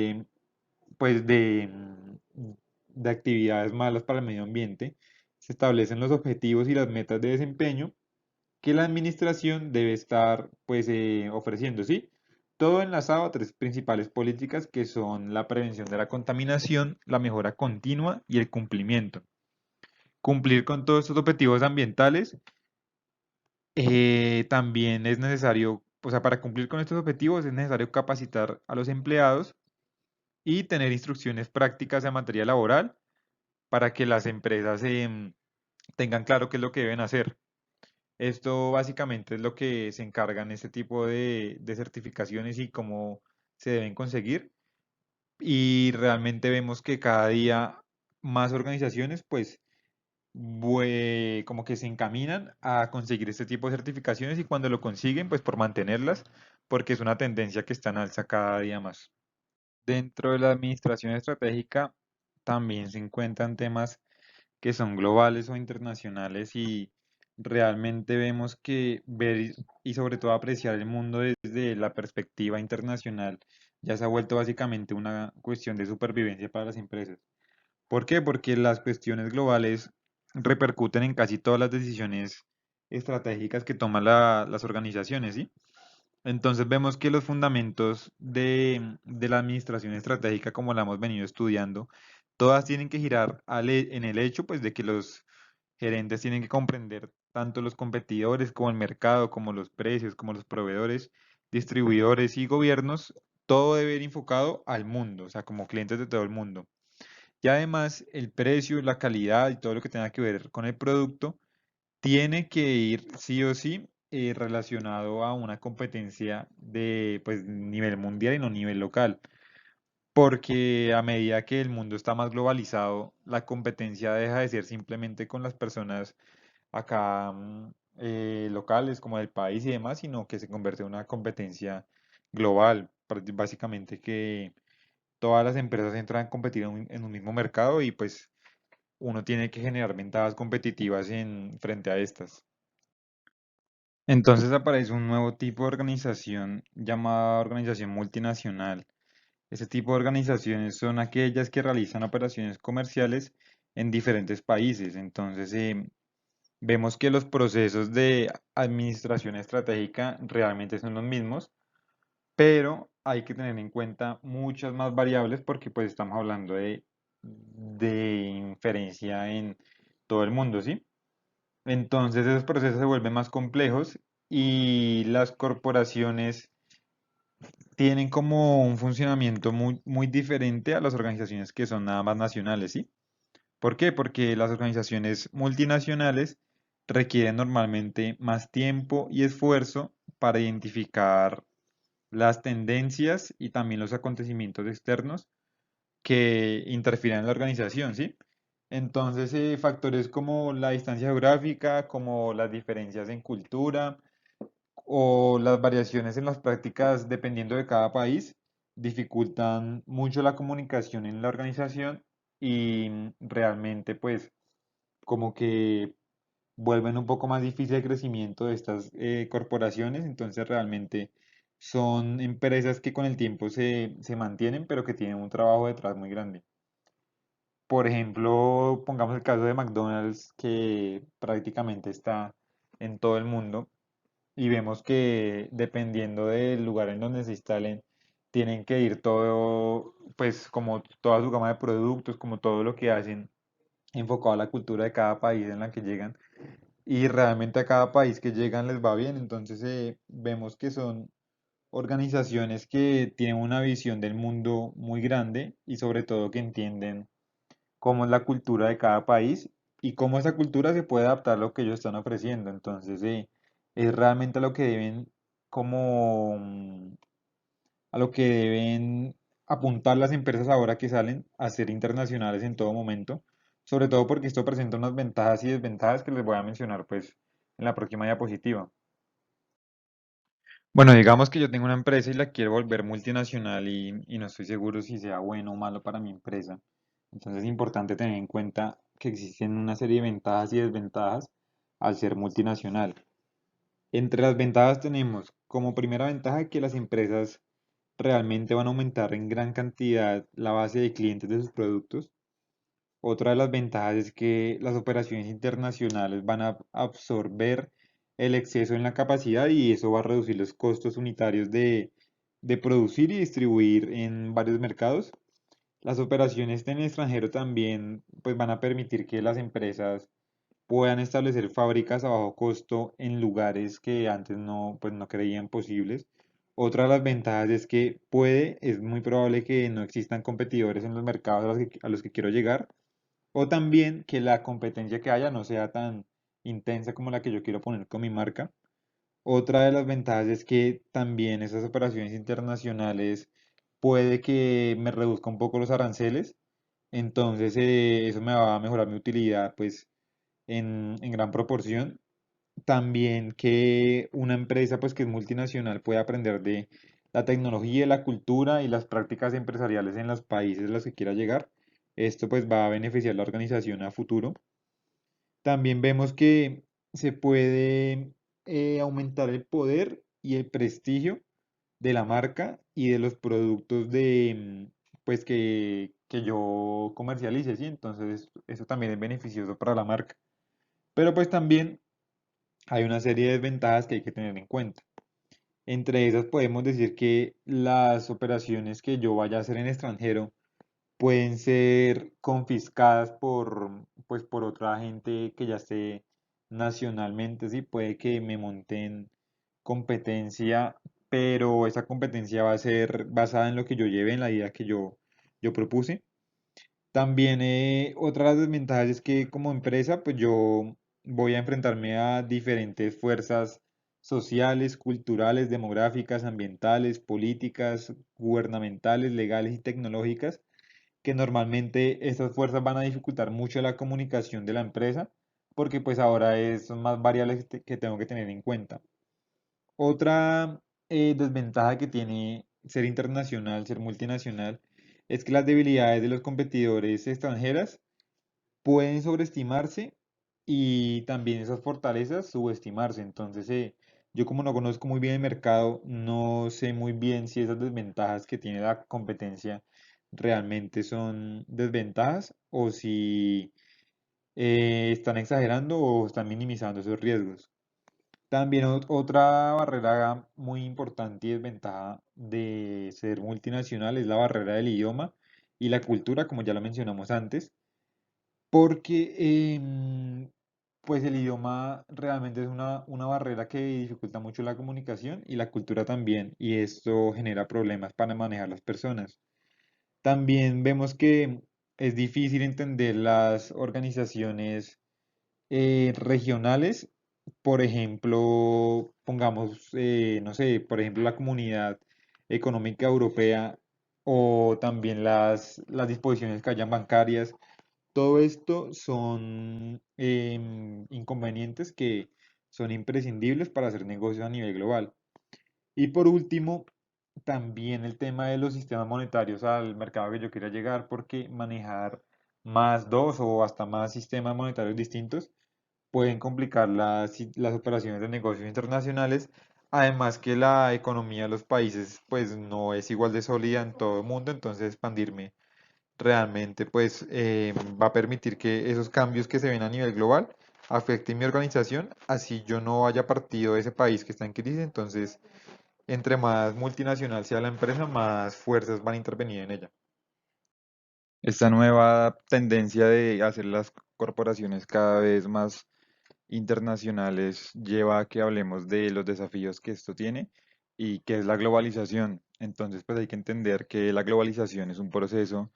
pues de actividades malas para el medio ambiente, se establecen los objetivos y las metas de desempeño que la administración debe estar pues ofreciendo, ¿sí? Todo enlazado a tres principales políticas que son la prevención de la contaminación, la mejora continua y el cumplimiento. Cumplir con todos estos objetivos ambientales también es necesario, o sea, para cumplir con estos objetivos es necesario capacitar a los empleados y tener instrucciones prácticas en materia laboral para que las empresas tengan claro qué es lo que deben hacer. Esto básicamente es lo que se encargan este tipo de certificaciones y cómo se deben conseguir. Y realmente vemos que cada día más organizaciones pues como que se encaminan a conseguir este tipo de certificaciones y cuando lo consiguen pues por mantenerlas porque es una tendencia que está en alza cada día más. Dentro de la administración estratégica también se encuentran temas que son globales o internacionales y realmente vemos que ver y sobre todo apreciar el mundo desde la perspectiva internacional ya se ha vuelto básicamente una cuestión de supervivencia para las empresas. ¿Por qué? Porque las cuestiones globales repercuten en casi todas las decisiones estratégicas que toman las organizaciones, ¿sí? Entonces vemos que los fundamentos de la administración estratégica, como la hemos venido estudiando, todas tienen que girar en el hecho pues, de que los gerentes tienen que comprender tanto los competidores como el mercado, como los precios, como los proveedores, distribuidores y gobiernos, todo debe ir enfocado al mundo, o sea, como clientes de todo el mundo. Y además el precio, la calidad y todo lo que tenga que ver con el producto tiene que ir sí o sí relacionado a una competencia de pues nivel mundial y no nivel local. porque a medida que el mundo está más globalizado, la competencia deja de ser simplemente con las personas acá locales como del país y demás, sino que se convierte en una competencia global, básicamente que todas las empresas entran a competir en un mismo mercado y pues uno tiene que generar ventajas competitivas en frente a estas. Entonces aparece un nuevo tipo de organización llamada organización multinacional. Este tipo de organizaciones son aquellas que realizan operaciones comerciales en diferentes países. Entonces, vemos que los procesos de administración estratégica realmente son los mismos, pero hay que tener en cuenta muchas más variables porque pues estamos hablando de inferencia en todo el mundo, ¿sí? Entonces esos procesos se vuelven más complejos y las corporaciones tienen como un funcionamiento muy diferente a las organizaciones que son nada más nacionales, ¿sí? ¿Por qué? Porque las organizaciones multinacionales requieren normalmente más tiempo y esfuerzo para identificar las tendencias y también los acontecimientos externos que interfieren en la organización, ¿sí? Entonces, factores como la distancia geográfica, como las diferencias en cultura o las variaciones en las prácticas dependiendo de cada país, dificultan mucho la comunicación en la organización y realmente, pues, como que vuelven un poco más difícil el crecimiento de estas corporaciones, entonces realmente son empresas que con el tiempo se mantienen, pero que tienen un trabajo detrás muy grande. Por ejemplo, pongamos el caso de McDonald's, que prácticamente está en todo el mundo, y vemos que dependiendo del lugar en donde se instalen, tienen que ir todo, pues como toda su gama de productos, como todo lo que hacen, enfocado a la cultura de cada país en la que llegan y realmente a cada país que llegan les va bien. Entonces vemos que son organizaciones que tienen una visión del mundo muy grande y sobre todo que entienden cómo es la cultura de cada país y cómo esa cultura se puede adaptar a lo que ellos están ofreciendo. Entonces es realmente a lo que deben como a lo que deben apuntar las empresas ahora que salen a ser internacionales en todo momento, sobre todo porque esto presenta unas ventajas y desventajas que les voy a mencionar pues en la próxima diapositiva. Bueno, digamos que yo tengo una empresa y la quiero volver multinacional y no estoy seguro si sea bueno o malo para mi empresa. Entonces es importante tener en cuenta que existen una serie de ventajas y desventajas al ser multinacional. Entre las ventajas tenemos como primera ventaja que las empresas realmente van a aumentar en gran cantidad la base de clientes de sus productos. Otra de las ventajas es que las operaciones internacionales van a absorber el exceso en la capacidad y eso va a reducir los costos unitarios de producir y distribuir en varios mercados. Las operaciones en el extranjero también pues, van a permitir que las empresas puedan establecer fábricas a bajo costo en lugares que antes no, pues, no creían posibles. Otra de las ventajas es que es muy probable que no existan competidores en los mercados a los que quiero llegar, o también que la competencia que haya no sea tan intensa como la que yo quiero poner con mi marca. Otra de las ventajas es que también esas operaciones internacionales puede que me reduzca un poco los aranceles, entonces eso me va a mejorar mi utilidad pues en gran proporción. También que una empresa pues que es multinacional puede aprender de la tecnología, la cultura y las prácticas empresariales en los países a los que quiera llegar. Esto pues va a beneficiar a la organización a futuro. También vemos que se puede aumentar el poder y el prestigio de la marca y de los productos pues que yo comercialice, ¿sí? Entonces eso también es beneficioso para la marca. Pero pues también hay una serie de desventajas que hay que tener en cuenta. Entre esas podemos decir que las operaciones que yo vaya a hacer en extranjero pueden ser confiscadas pues, por otra gente que ya esté nacionalmente, sí, puede que me monten competencia, pero esa competencia va a ser basada en lo que yo lleve, en la idea que yo propuse. También otra de las desventajas es que como empresa, pues yo voy a enfrentarme a diferentes fuerzas sociales, culturales, demográficas, ambientales, políticas, gubernamentales, legales y tecnológicas, que normalmente estas fuerzas van a dificultar mucho la comunicación de la empresa, porque pues ahora son más variables que tengo que tener en cuenta. Otra desventaja que tiene ser internacional, ser multinacional, es que las debilidades de los competidores extranjeras pueden sobreestimarse y también esas fortalezas subestimarse. Entonces, yo como no conozco muy bien el mercado, no sé muy bien si esas desventajas que tiene la competencia realmente son desventajas o si están exagerando o están minimizando esos riesgos. También otra barrera muy importante y desventaja de ser multinacional es la barrera del idioma y la cultura, como ya lo mencionamos antes, porque pues el idioma realmente es una barrera que dificulta mucho la comunicación y la cultura también, y esto genera problemas para manejar las personas. También vemos que es difícil entender las organizaciones regionales, por ejemplo, pongamos, no sé, por ejemplo, la Comunidad Económica Europea o también las disposiciones que hayan bancarias. Todo esto son inconvenientes que son imprescindibles para hacer negocios a nivel global. Y por último, también el tema de los sistemas monetarios al mercado que yo quería llegar, porque manejar más dos o hasta más sistemas monetarios distintos pueden complicar las operaciones de negocios internacionales. Además que la economía de los países pues no es igual de sólida en todo el mundo, entonces expandirme realmente pues va a permitir que esos cambios que se ven a nivel global afecten mi organización, así yo no haya partido de ese país que está en crisis. Entonces entre más multinacional sea la empresa, más fuerzas van a intervenir en ella. Esta nueva tendencia de hacer las corporaciones cada vez más internacionales lleva a que hablemos de los desafíos que esto tiene y que es la globalización. Entonces, pues hay que entender que la globalización es un proceso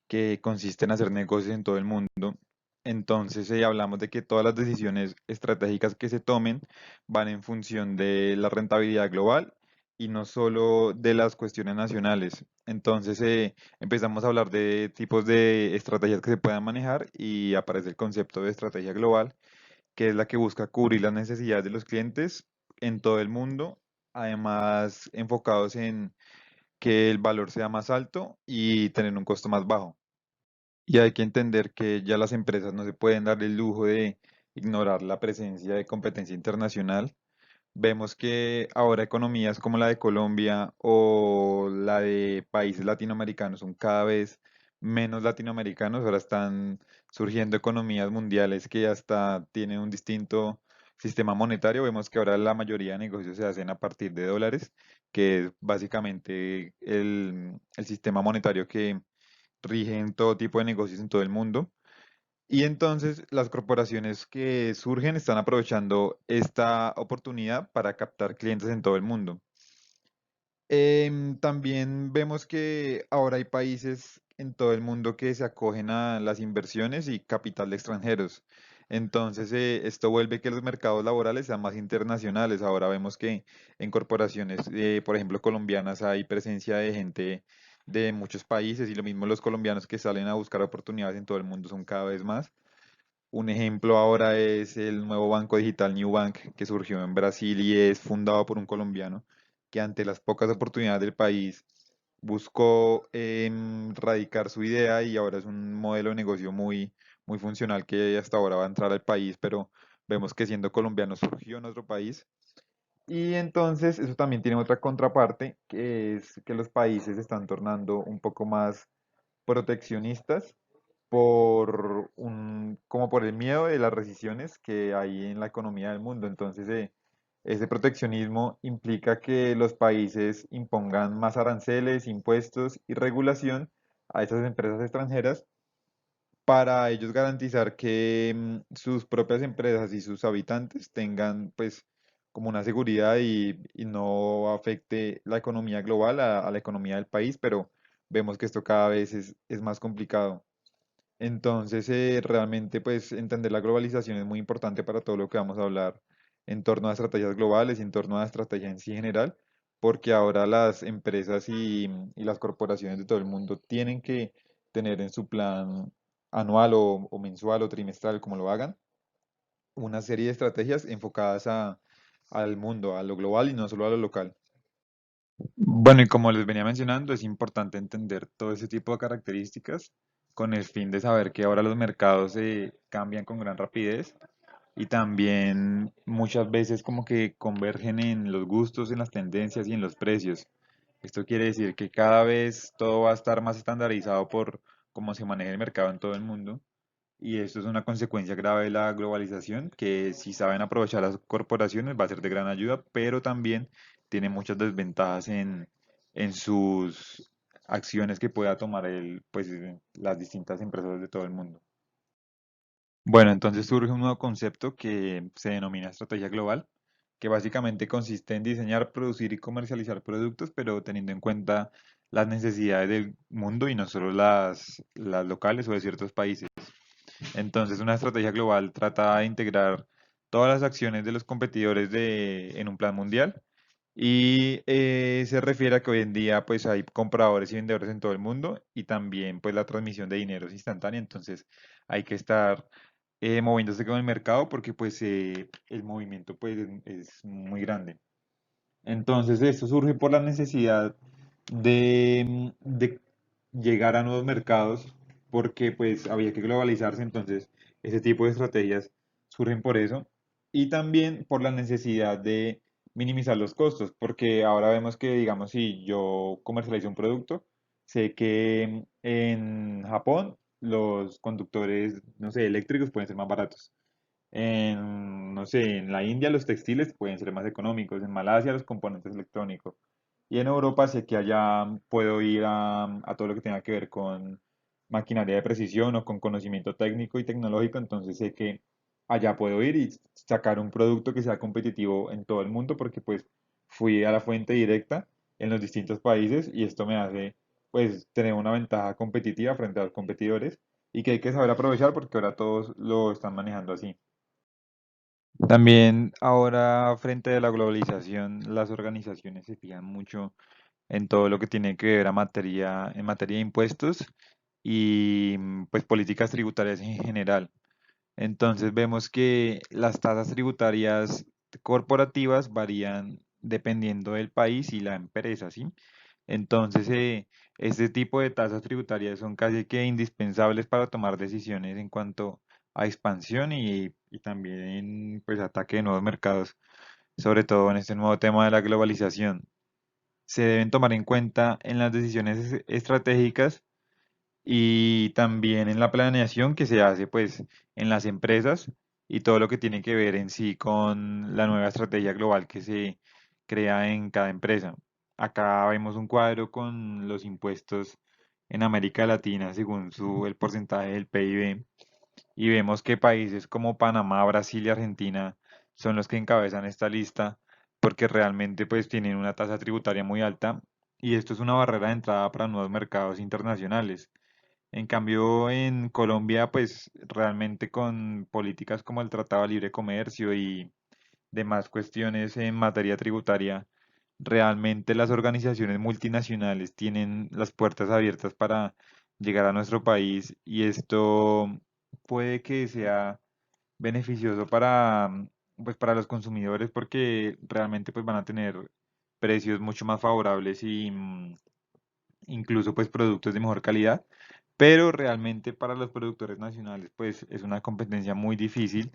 que consiste en hacer negocios en todo el mundo. Entonces, hablamos de que todas las decisiones estratégicas que se tomen van en función de la rentabilidad global y no solo de las cuestiones nacionales. Entonces, empezamos a hablar de tipos de estrategias que se puedan manejar y aparece el concepto de estrategia global, que es la que busca cubrir las necesidades de los clientes en todo el mundo, además enfocados en que el valor sea más alto y tener un costo más bajo. Y hay que entender que ya las empresas no se pueden dar el lujo de ignorar la presencia de competencia internacional. Vemos que ahora economías como la de Colombia o la de países latinoamericanos son cada vez menos latinoamericanos. Ahora están surgiendo economías mundiales que hasta tienen un distinto sistema monetario. Vemos que ahora la mayoría de negocios se hacen a partir de dólares, que es básicamente el sistema monetario que rigen todo tipo de negocios en todo el mundo. Y entonces las corporaciones que surgen están aprovechando esta oportunidad para captar clientes en todo el mundo. También vemos que ahora hay países en todo el mundo que se acogen a las inversiones y capital de extranjeros. Entonces, esto vuelve que los mercados laborales sean más internacionales. Ahora vemos que en corporaciones, por ejemplo, colombianas, hay presencia de gente de muchos países y lo mismo los colombianos que salen a buscar oportunidades en todo el mundo son cada vez más. Un ejemplo ahora es el nuevo banco digital Nubank, que surgió en Brasil y es fundado por un colombiano que ante las pocas oportunidades del país buscó radicar su idea y ahora es un modelo de negocio muy funcional que hasta ahora va a entrar al país, pero vemos que siendo colombiano surgió en otro país. Y entonces eso también tiene otra contraparte, que es que los países se están tornando un poco más proteccionistas como por el miedo de las decisiones que hay en la economía del mundo. Entonces, ese proteccionismo implica que los países impongan más aranceles, impuestos y regulación a esas empresas extranjeras para ellos garantizar que sus propias empresas y sus habitantes tengan pues como una seguridad y no afecte la economía global a la economía del país, pero vemos que esto cada vez es más complicado. Entonces, realmente, pues, entender la globalización es muy importante para todo lo que vamos a hablar en torno a estrategias globales y en torno a la estrategia en sí general, porque ahora las empresas y las corporaciones de todo el mundo tienen que tener en su plan anual o mensual o trimestral, como lo hagan, una serie de estrategias enfocadas al mundo, a lo global y no solo a lo local. Bueno, y como les venía mencionando, es importante entender todo ese tipo de características con el fin de saber que ahora los mercados se cambian con gran rapidez y también muchas veces como que convergen en los gustos, en las tendencias y en los precios. Esto quiere decir que cada vez todo va a estar más estandarizado por cómo se maneja el mercado en todo el mundo. Y esto es una consecuencia grave de la globalización, que si saben aprovechar las corporaciones va a ser de gran ayuda, pero también tiene muchas desventajas en sus acciones que pueda tomar las distintas empresas de todo el mundo. Bueno, entonces surge un nuevo concepto que se denomina estrategia global, que básicamente consiste en diseñar, producir y comercializar productos, pero teniendo en cuenta las necesidades del mundo y no solo las locales o de ciertos países. Entonces, una estrategia global trata de integrar todas las acciones de los competidores en un plan mundial y se refiere a que hoy en día pues hay compradores y vendedores en todo el mundo y también pues la transmisión de dinero es instantánea, entonces hay que estar moviéndose con el mercado porque pues el movimiento pues es muy grande. Entonces, esto surge por la necesidad de llegar a nuevos mercados, porque pues había que globalizarse, entonces ese tipo de estrategias surgen por eso, y también por la necesidad de minimizar los costos, porque ahora vemos que, digamos, si yo comercializo un producto, sé que en Japón los conductores, no sé, eléctricos pueden ser más baratos. No sé, en la India los textiles pueden ser más económicos, en Malasia los componentes electrónicos. Y en Europa sé que allá puedo ir a todo lo que tenga que ver con maquinaria de precisión o con conocimiento técnico y tecnológico, entonces sé que allá puedo ir y sacar un producto que sea competitivo en todo el mundo porque pues fui a la fuente directa en los distintos países y esto me hace pues tener una ventaja competitiva frente a los competidores y que hay que saber aprovechar porque ahora todos lo están manejando así. También ahora, frente a la globalización, las organizaciones se fijan mucho en todo lo que tiene que ver en materia de impuestos y pues políticas tributarias en general. Entonces vemos que las tasas tributarias corporativas varían dependiendo del país y la empresa, ¿sí? Entonces, este tipo de tasas tributarias son casi que indispensables para tomar decisiones en cuanto a expansión y también pues ataque de nuevos mercados, sobre todo en este nuevo tema de la globalización. Se deben tomar en cuenta en las decisiones estratégicas y también en la planeación que se hace pues en las empresas y todo lo que tiene que ver en sí con la nueva estrategia global que se crea en cada empresa. Acá vemos un cuadro con los impuestos en América Latina según el porcentaje del PIB y vemos que países como Panamá, Brasil y Argentina son los que encabezan esta lista porque realmente pues tienen una tasa tributaria muy alta y esto es una barrera de entrada para nuevos mercados internacionales. En cambio, en Colombia, pues realmente con políticas como el Tratado de Libre Comercio y demás cuestiones en materia tributaria, realmente las organizaciones multinacionales tienen las puertas abiertas para llegar a nuestro país y esto puede que sea beneficioso pues, para los consumidores porque realmente pues, van a tener precios mucho más favorables y incluso pues productos de mejor calidad, pero realmente para los productores nacionales pues es una competencia muy difícil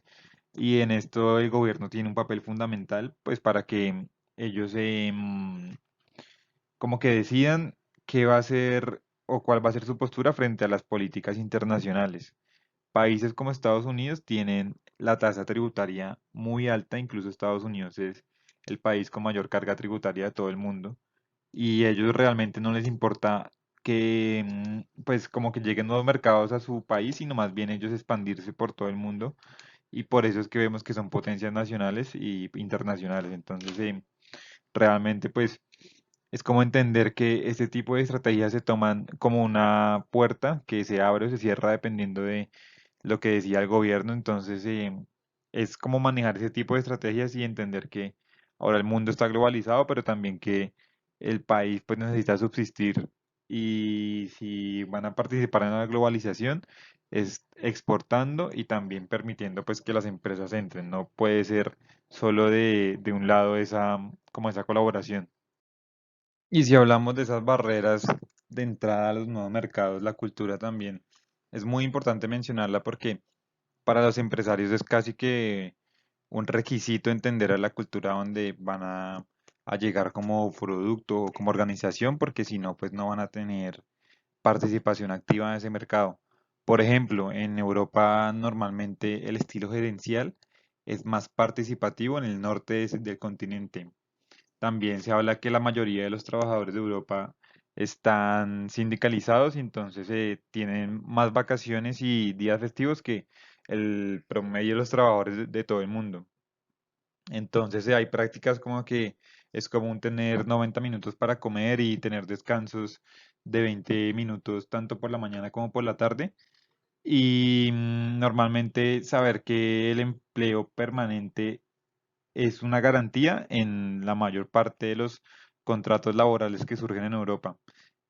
y en esto el gobierno tiene un papel fundamental pues para que ellos como que decidan qué va a ser o cuál va a ser su postura frente a las políticas internacionales. Países como Estados Unidos tienen la tasa tributaria muy alta, incluso Estados Unidos es el país con mayor carga tributaria de todo el mundo y ellos realmente no les importa que pues como que lleguen nuevos mercados a su país, sino más bien ellos expandirse por todo el mundo y por eso es que vemos que son potencias nacionales y internacionales. Entonces, realmente pues es como entender que este tipo de estrategias se toman como una puerta que se abre o se cierra dependiendo de lo que decía el gobierno. Entonces, es como manejar ese tipo de estrategias y entender que ahora el mundo está globalizado, pero también que el país pues necesita subsistir y si van a participar en la globalización es exportando y también permitiendo pues que las empresas entren. No puede ser solo de un lado esa, como esa colaboración. Y si hablamos de esas barreras de entrada a los nuevos mercados, la cultura también es muy importante mencionarla porque para los empresarios es casi que un requisito entender a la cultura donde van a llegar como producto o como organización, porque si no, pues no van a tener participación activa en ese mercado. Por ejemplo, en Europa normalmente el estilo gerencial es más participativo en el norte del continente. También se habla que la mayoría de los trabajadores de Europa están sindicalizados y entonces tienen más vacaciones y días festivos que el promedio de los trabajadores de todo el mundo. Entonces hay prácticas como que es común tener 90 minutos para comer y tener descansos de 20 minutos tanto por la mañana como por la tarde. Y normalmente saber que el empleo permanente es una garantía en la mayor parte de los contratos laborales que surgen en Europa.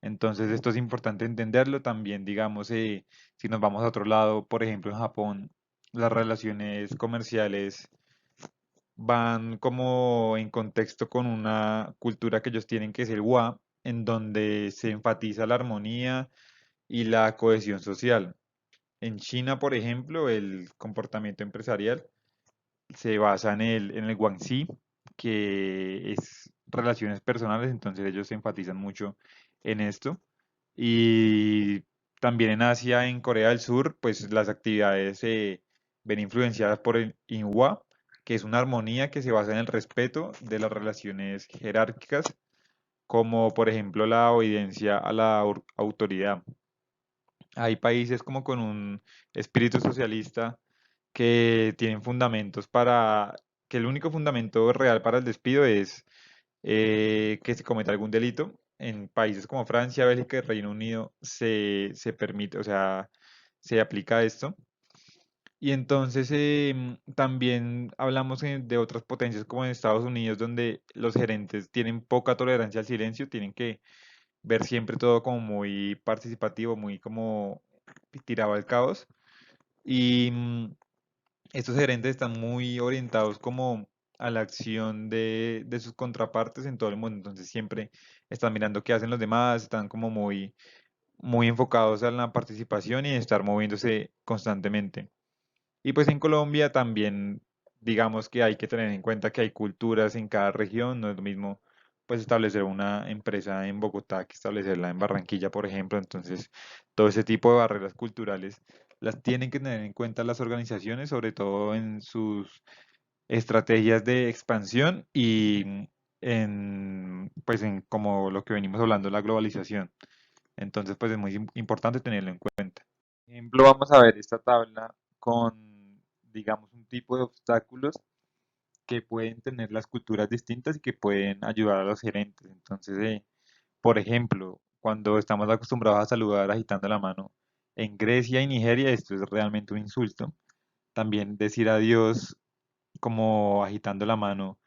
Entonces, esto es importante entenderlo también, digamos, si nos vamos a otro lado, por ejemplo, en Japón, las relaciones comerciales van como en contexto con una cultura que ellos tienen que es el wa, en donde se enfatiza la armonía y la cohesión social. En China, por ejemplo, el comportamiento empresarial se basa en el guanxi, que es relaciones personales, entonces ellos se enfatizan mucho en esto. Y también en Asia, en Corea del Sur, pues las actividades se ven influenciadas por el Inhua, que es una armonía que se basa en el respeto de las relaciones jerárquicas, como por ejemplo la obediencia a la autoridad. Hay países como con un espíritu socialista que tienen fundamentos para, que el único fundamento real para el despido es que se cometa algún delito. En países como Francia, Bélgica y Reino Unido se permite, o sea, se aplica esto. Y entonces también hablamos de otras potencias como en Estados Unidos, donde los gerentes tienen poca tolerancia al silencio, tienen que ver siempre todo como muy participativo, muy como tirado al caos. Y estos gerentes están muy orientados como a la acción de sus contrapartes en todo el mundo, entonces siempre están mirando qué hacen los demás, están como muy enfocados a la participación y en estar moviéndose constantemente. Y pues en Colombia también, digamos que hay que tener en cuenta que hay culturas en cada región, no es lo mismo pues establecer una empresa en Bogotá que establecerla en Barranquilla, por ejemplo, entonces todo ese tipo de barreras culturales las tienen que tener en cuenta las organizaciones, sobre todo en sus estrategias de expansión y en pues en como lo que venimos hablando, la globalización. Entonces pues es muy importante tenerlo en cuenta. Por ejemplo, vamos a ver esta tabla con, digamos, un tipo de obstáculos que pueden tener las culturas distintas y que pueden ayudar a los gerentes. Entonces, por ejemplo, cuando estamos acostumbrados a saludar agitando la mano, en Grecia y Nigeria esto es realmente un insulto. También decir adiós como agitando la mano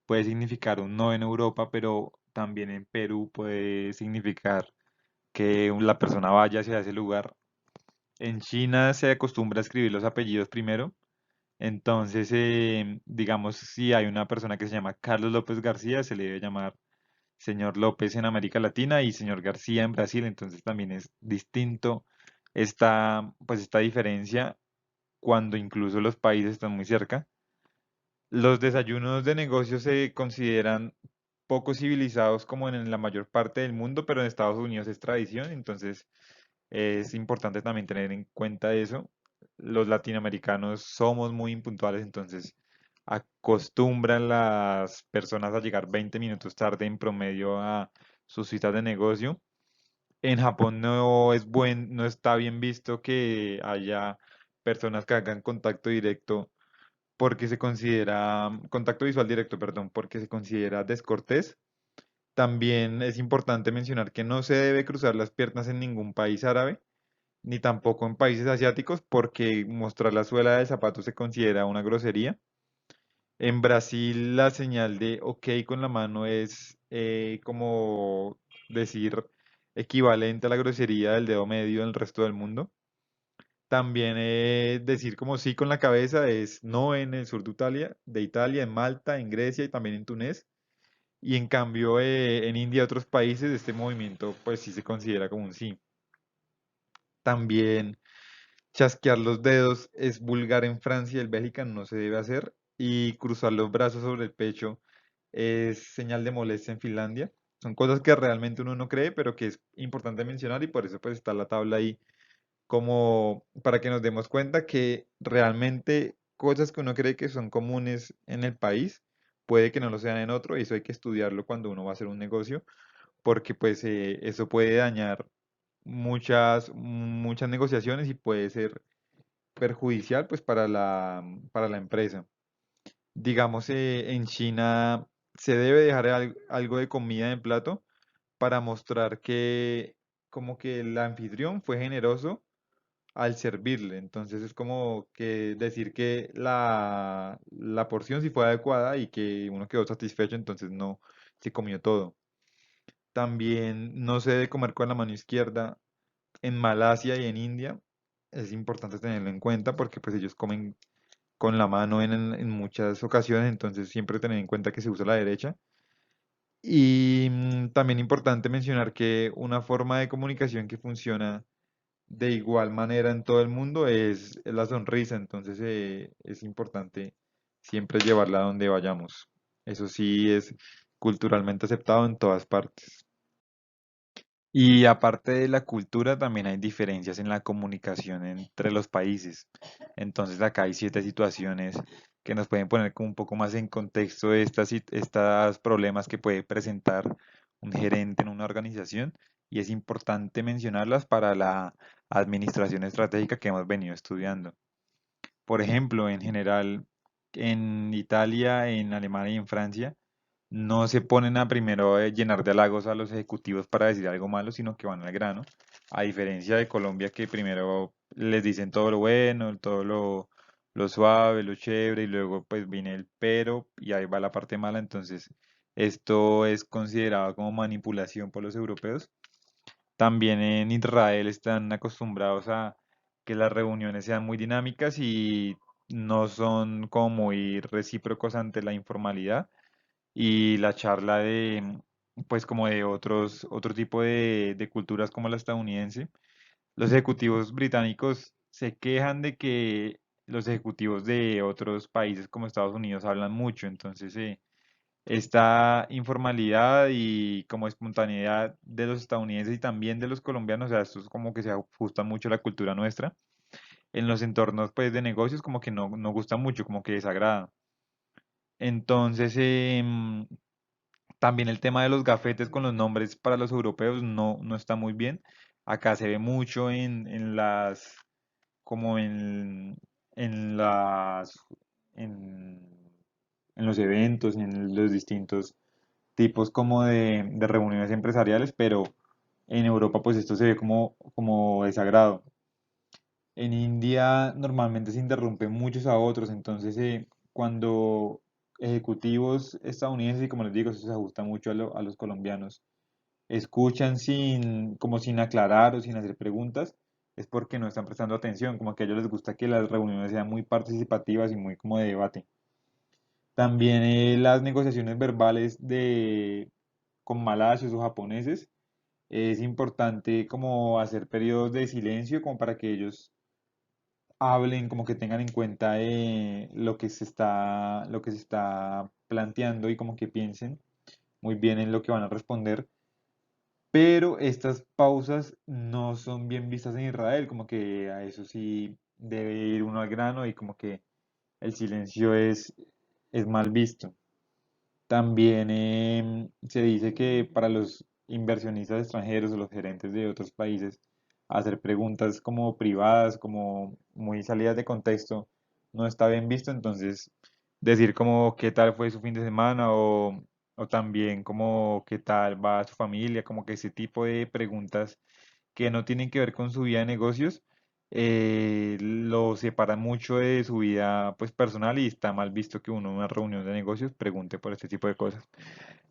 puede significar un no en Europa, pero también en Perú puede significar que la persona vaya hacia ese lugar. En China se acostumbra a escribir los apellidos primero, entonces, digamos, si hay una persona que se llama Carlos López García, se le debe llamar señor López en América Latina y señor García en Brasil, entonces también es distinto esta diferencia cuando incluso los países están muy cerca. Los desayunos de negocios se consideran poco civilizados como en la mayor parte del mundo, pero en Estados Unidos es tradición, entonces es importante también tener en cuenta eso. Los latinoamericanos somos muy impuntuales, entonces acostumbran las personas a llegar 20 minutos tarde en promedio a sus citas de negocio. En Japón no está bien visto que haya personas que hagan contacto directo porque se considera, contacto visual directo, perdón, porque se considera descortés. También es importante mencionar que no se debe cruzar las piernas en ningún país árabe ni tampoco en países asiáticos, porque mostrar la suela del zapato se considera una grosería. En Brasil la señal de OK con la mano es como decir equivalente a la grosería del dedo medio en el resto del mundo. También decir como sí con la cabeza es no en el sur de Italia, en Malta, en Grecia y también en Túnez. Y en cambio en India y otros países este movimiento pues sí se considera como un sí. También chasquear los dedos es vulgar en Francia y en Bélgica no se debe hacer. Y cruzar los brazos sobre el pecho es señal de molestia en Finlandia. Son cosas que realmente uno no cree, pero que es importante mencionar y por eso pues está la tabla ahí como para que nos demos cuenta que realmente cosas que uno cree que son comunes en el país, puede que no lo sean en otro y eso hay que estudiarlo cuando uno va a hacer un negocio, porque pues eso puede dañar muchas negociaciones y puede ser perjudicial pues para la empresa. Digamos, en China se debe dejar algo de comida en el plato para mostrar que como que el anfitrión fue generoso al servirle. Entonces es como que decir que la porción sí fue adecuada y que uno quedó satisfecho, entonces no se comió todo. También no se debe comer con la mano izquierda. En Malasia y en India es importante tenerlo en cuenta porque pues ellos comen con la mano en muchas ocasiones, entonces siempre tener en cuenta que se usa la derecha. Y también importante mencionar que una forma de comunicación que funciona de igual manera en todo el mundo es la sonrisa, entonces es importante siempre llevarla a donde vayamos. Eso sí es culturalmente aceptado en todas partes. Y aparte de la cultura, también hay diferencias en la comunicación entre los países. Entonces acá hay 7 situaciones que nos pueden poner como un poco más en contexto de estas problemas que puede presentar un gerente en una organización y es importante mencionarlas para la administración estratégica que hemos venido estudiando. Por ejemplo, en general, en Italia, en Alemania y en Francia, no se ponen a primero llenar de halagos a los ejecutivos para decir algo malo, sino que van al grano. A diferencia de Colombia, que primero les dicen todo lo bueno, lo suave, lo chévere, y luego pues viene el pero y ahí va la parte mala. Entonces, esto es considerado como manipulación por los europeos. También en Israel están acostumbrados a que las reuniones sean muy dinámicas y no son como muy recíprocos ante la informalidad y la charla pues como de otro tipo de culturas como la estadounidense. Los ejecutivos británicos se quejan de que los ejecutivos de otros países como Estados Unidos hablan mucho, entonces esta informalidad y como espontaneidad de los estadounidenses y también de los colombianos, o sea, esto es como que se ajusta mucho a la cultura nuestra. En los entornos pues de negocios como que no gusta mucho, como que desagrada. Entonces, también el tema de los gafetes con los nombres para los europeos no está muy bien. Acá se ve mucho como en las, en, en los eventos, en los distintos tipos como de reuniones empresariales, pero en Europa pues esto se ve como desagrado. En India normalmente se interrumpen muchos a otros, entonces cuando ejecutivos estadounidenses, y como les digo, eso se ajusta mucho a los colombianos, escuchan como sin aclarar o sin hacer preguntas, es porque no están prestando atención, como que a ellos les gusta que las reuniones sean muy participativas y muy como de debate. También las negociaciones verbales con malasios o japoneses, es importante como hacer periodos de silencio como para que ellos hablen, como que tengan en cuenta lo que se está planteando y como que piensen muy bien en lo que van a responder. Pero estas pausas no son bien vistas en Israel, como que a eso sí debe ir uno al grano y como que el silencio es mal visto. También se dice que para los inversionistas extranjeros o los gerentes de otros países, hacer preguntas como privadas, como muy salidas de contexto, no está bien visto. Entonces, decir como qué tal fue su fin de semana o también como qué tal va su familia, como que ese tipo de preguntas que no tienen que ver con su vida de negocios, lo separan mucho de su vida pues personal y está mal visto que uno en una reunión de negocios pregunte por este tipo de cosas.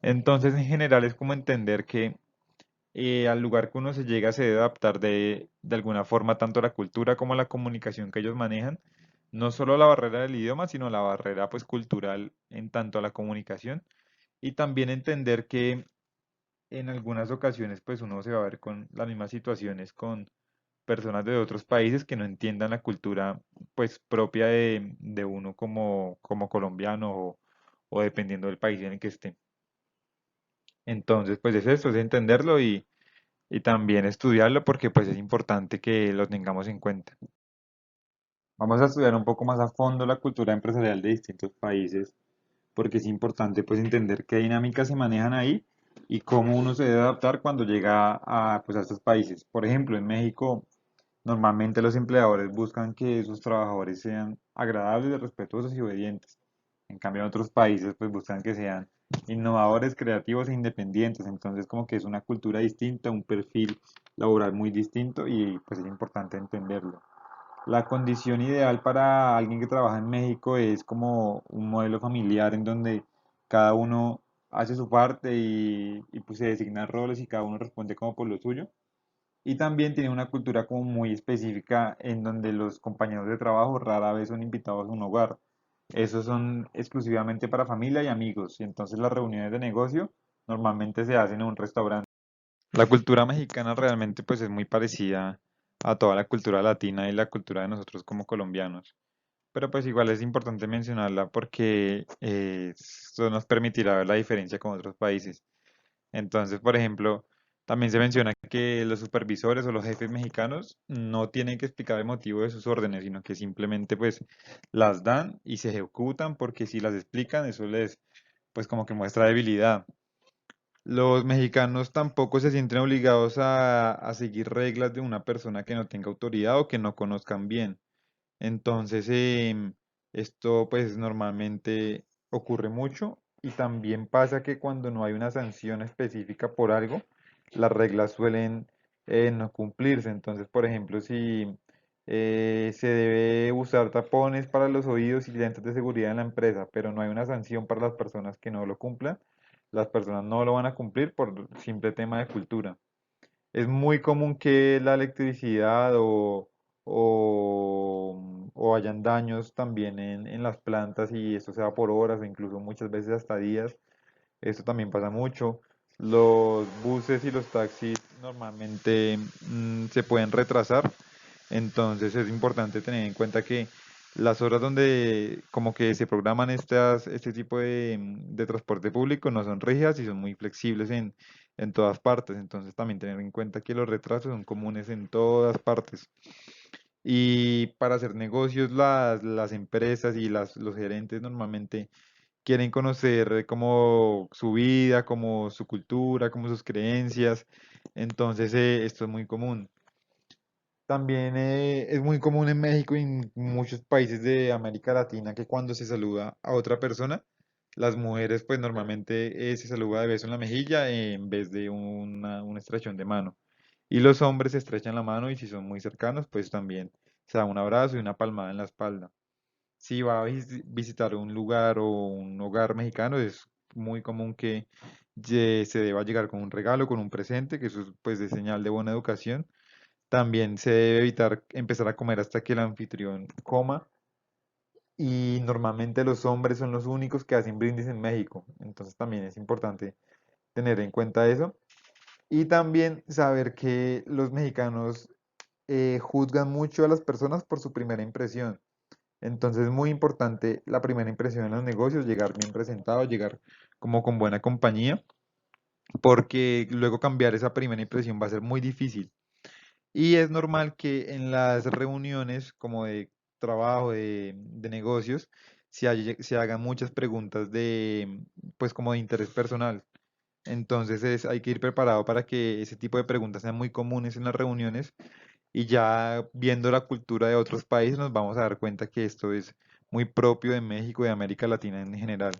Entonces, en general es como entender que al lugar que uno se llega se debe adaptar de alguna forma tanto a la cultura como a la comunicación que ellos manejan, no solo la barrera del idioma, sino la barrera pues cultural en tanto a la comunicación y también entender que en algunas ocasiones pues uno se va a ver con las mismas situaciones con personas de otros países que no entiendan la cultura pues propia de uno como colombiano o dependiendo del país en el que esté. Entonces pues es eso, es entenderlo y también estudiarlo porque pues es importante que lo tengamos en cuenta. Vamos a estudiar un poco más a fondo la cultura empresarial de distintos países porque es importante pues entender qué dinámicas se manejan ahí y cómo uno se debe adaptar cuando llega pues, a estos países. Por ejemplo, en México normalmente los empleadores buscan que sus trabajadores sean agradables, respetuosos y obedientes. En cambio, en otros países pues buscan que sean innovadores, creativos e independientes. Entonces como que es una cultura distinta, un perfil laboral muy distinto y pues es importante entenderlo. La condición ideal para alguien que trabaja en México es como un modelo familiar en donde cada uno hace su parte pues se designan roles y cada uno responde como por lo suyo. Y también tiene una cultura como muy específica en donde los compañeros de trabajo rara vez son invitados a un hogar. Esos son exclusivamente para familia y amigos. Y entonces las reuniones de negocio normalmente se hacen en un restaurante. La cultura mexicana realmente pues es muy parecida a toda la cultura latina y la cultura de nosotros como colombianos. Pero pues igual es importante mencionarla porque esto nos permitirá ver la diferencia con otros países. Entonces, por ejemplo, también se menciona que los supervisores o los jefes mexicanos no tienen que explicar el motivo de sus órdenes, sino que simplemente pues las dan y se ejecutan porque si las explican eso les pues como que muestra debilidad. Los mexicanos tampoco se sienten obligados a seguir reglas de una persona que no tenga autoridad o que no conozcan bien. Entonces, esto pues normalmente ocurre mucho y también pasa que cuando no hay una sanción específica por algo, las reglas suelen no cumplirse. Entonces, por ejemplo, si se debe usar tapones para los oídos y lentes de seguridad en la empresa, pero no hay una sanción para las personas que no lo cumplan, las personas no lo van a cumplir por simple tema de cultura. Es muy común que la electricidad o hayan daños también en las plantas y esto sea por horas o incluso muchas veces hasta días. Esto también pasa mucho. Los buses y los taxis normalmente se pueden retrasar, entonces es importante tener en cuenta que las horas donde como que se programan este tipo de transporte público no son rígidas y son muy flexibles en todas partes. Entonces también tener en cuenta que los retrasos son comunes en todas partes. Y para hacer negocios las empresas y los gerentes normalmente quieren conocer como su vida, como su cultura, como sus creencias. Entonces esto es muy común. También es muy común en México y en muchos países de América Latina que cuando se saluda a otra persona, las mujeres pues normalmente se saluda de beso en la mejilla en vez de una estrechón de mano. Y los hombres se estrechan la mano y si son muy cercanos pues también se da un abrazo y una palmada en la espalda. Si va a visitar un lugar o un hogar mexicano es muy común que se deba llegar con un regalo, con un presente, que eso es pues de señal de buena educación. También se debe evitar empezar a comer hasta que el anfitrión coma. Y normalmente los hombres son los únicos que hacen brindis en México. Entonces también es importante tener en cuenta eso. Y también saber que los mexicanos juzgan mucho a las personas por su primera impresión. Entonces es muy importante la primera impresión en los negocios, llegar bien presentado, llegar como con buena compañía, porque luego cambiar esa primera impresión va a ser muy difícil. Y es normal que en las reuniones como de trabajo, de negocios, se hagan muchas preguntas pues como de interés personal. Entonces hay que ir preparado para que ese tipo de preguntas sean muy comunes en las reuniones y ya viendo la cultura de otros países nos vamos a dar cuenta que esto es muy propio de México y de América Latina en general.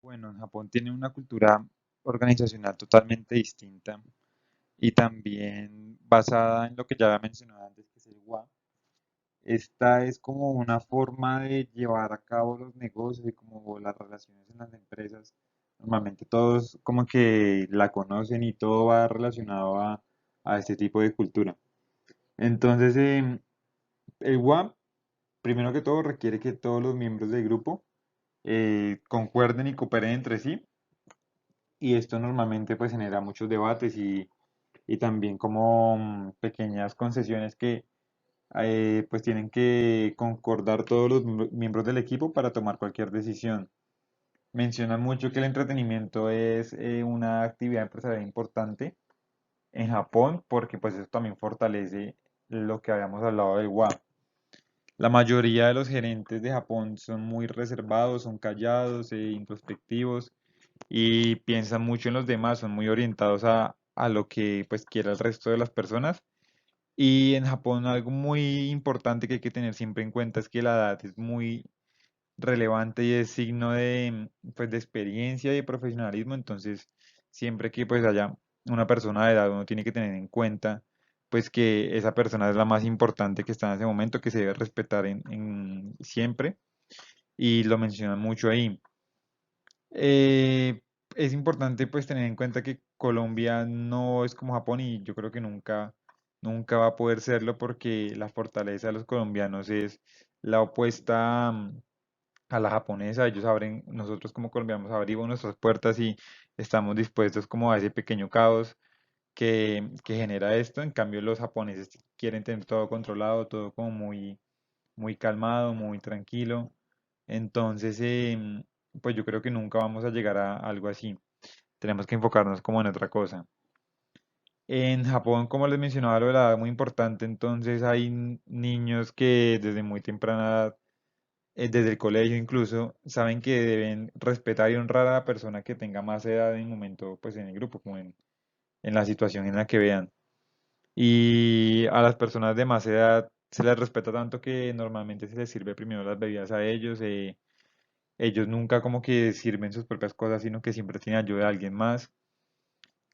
Bueno, Japón tiene una cultura organizacional totalmente distinta y también basada en lo que ya había mencionado antes, que es el WA. Esta es como una forma de llevar a cabo los negocios y como las relaciones en las empresas. Normalmente todos como que la conocen y todo va relacionado a este tipo de cultura. Entonces, el WAM, primero que todo, requiere que todos los miembros del grupo concuerden y cooperen entre sí. Y esto normalmente pues genera muchos debates y también como pequeñas concesiones que pues tienen que concordar todos los miembros del equipo para tomar cualquier decisión. Mencionan mucho que el entretenimiento es una actividad empresarial importante en Japón porque pues eso también fortalece lo que habíamos hablado del WA. La mayoría de los gerentes de Japón son muy reservados, son callados e introspectivos y piensan mucho en los demás, son muy orientados a lo que pues quiera el resto de las personas. Y en Japón algo muy importante que hay que tener siempre en cuenta es que la edad es muy relevante y es signo de, pues, de experiencia y de profesionalismo. Entonces, siempre que pues haya una persona de edad, uno tiene que tener en cuenta pues que esa persona es la más importante que está en ese momento, que se debe respetar siempre. Y lo mencionan mucho ahí. Eh, es importante pues tener en cuenta que Colombia no es como Japón y yo creo que nunca va a poder serlo porque la fortaleza de los colombianos es la opuesta a la japonesa. Ellos abren, nosotros como colombianos abrimos nuestras puertas y estamos dispuestos como a ese pequeño caos que genera esto. En cambio los japoneses quieren tener todo controlado, todo como muy calmado, muy tranquilo. Entonces, pues yo creo que nunca vamos a llegar a algo así. Tenemos que enfocarnos como en otra cosa. En Japón, como les mencionaba, lo de la edad es muy importante, entonces hay niños que desde muy temprana edad, desde el colegio incluso, saben que deben respetar y honrar a la persona que tenga más edad en el momento, pues en el grupo, como en la situación en la que vean. Y a las personas de más edad se les respeta tanto que normalmente se les sirve primero las bebidas a ellos. Ellos nunca como que sirven sus propias cosas, sino que siempre tienen ayuda de alguien más.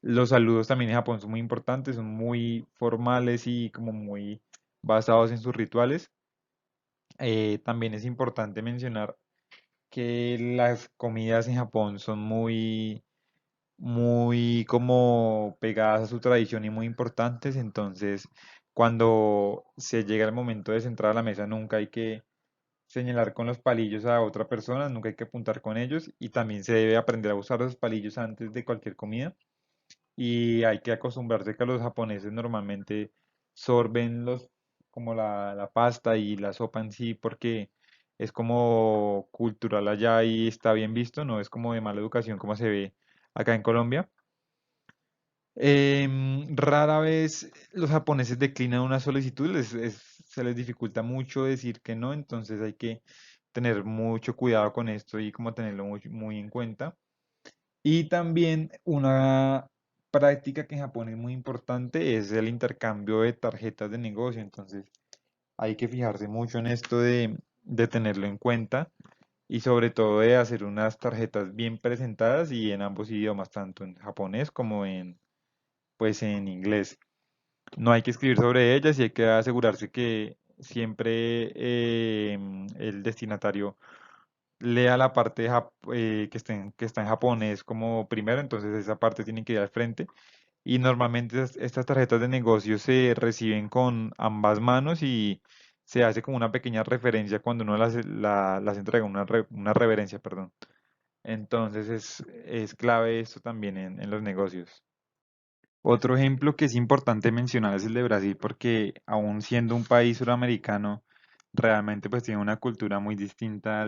Los saludos también en Japón son muy importantes, son muy formales y como muy basados en sus rituales. También es importante mencionar que las comidas en Japón son muy como pegadas a su tradición y muy importantes. Entonces, cuando se llega el momento de centrar a la mesa, nunca hay que señalar con los palillos a otra persona, nunca hay que apuntar con ellos y también se debe aprender a usar los palillos antes de cualquier comida y hay que acostumbrarse que los japoneses normalmente sorben como la pasta y la sopa en sí porque es como cultural allá y está bien visto, no es como de mala educación como se ve acá en Colombia. Rara vez los japoneses declinan una solicitud, se les dificulta mucho decir que no, entonces hay que tener mucho cuidado con esto y como tenerlo muy en cuenta. Y también una práctica que en Japón es muy importante es el intercambio de tarjetas de negocio, entonces hay que fijarse mucho en esto de tenerlo en cuenta y sobre todo de hacer unas tarjetas bien presentadas y en ambos idiomas, tanto en japonés como pues en inglés. No hay que escribir sobre ellas y hay que asegurarse que siempre el destinatario lea la parte que está en japonés como primero, entonces esa parte tiene que ir al frente. Y normalmente estas tarjetas de negocio se reciben con ambas manos y se hace como una pequeña referencia cuando uno las entrega, una reverencia, perdón. Entonces es clave esto también en los negocios. Otro ejemplo que es importante mencionar es el de Brasil porque aún siendo un país suramericano, realmente pues tiene una cultura muy distinta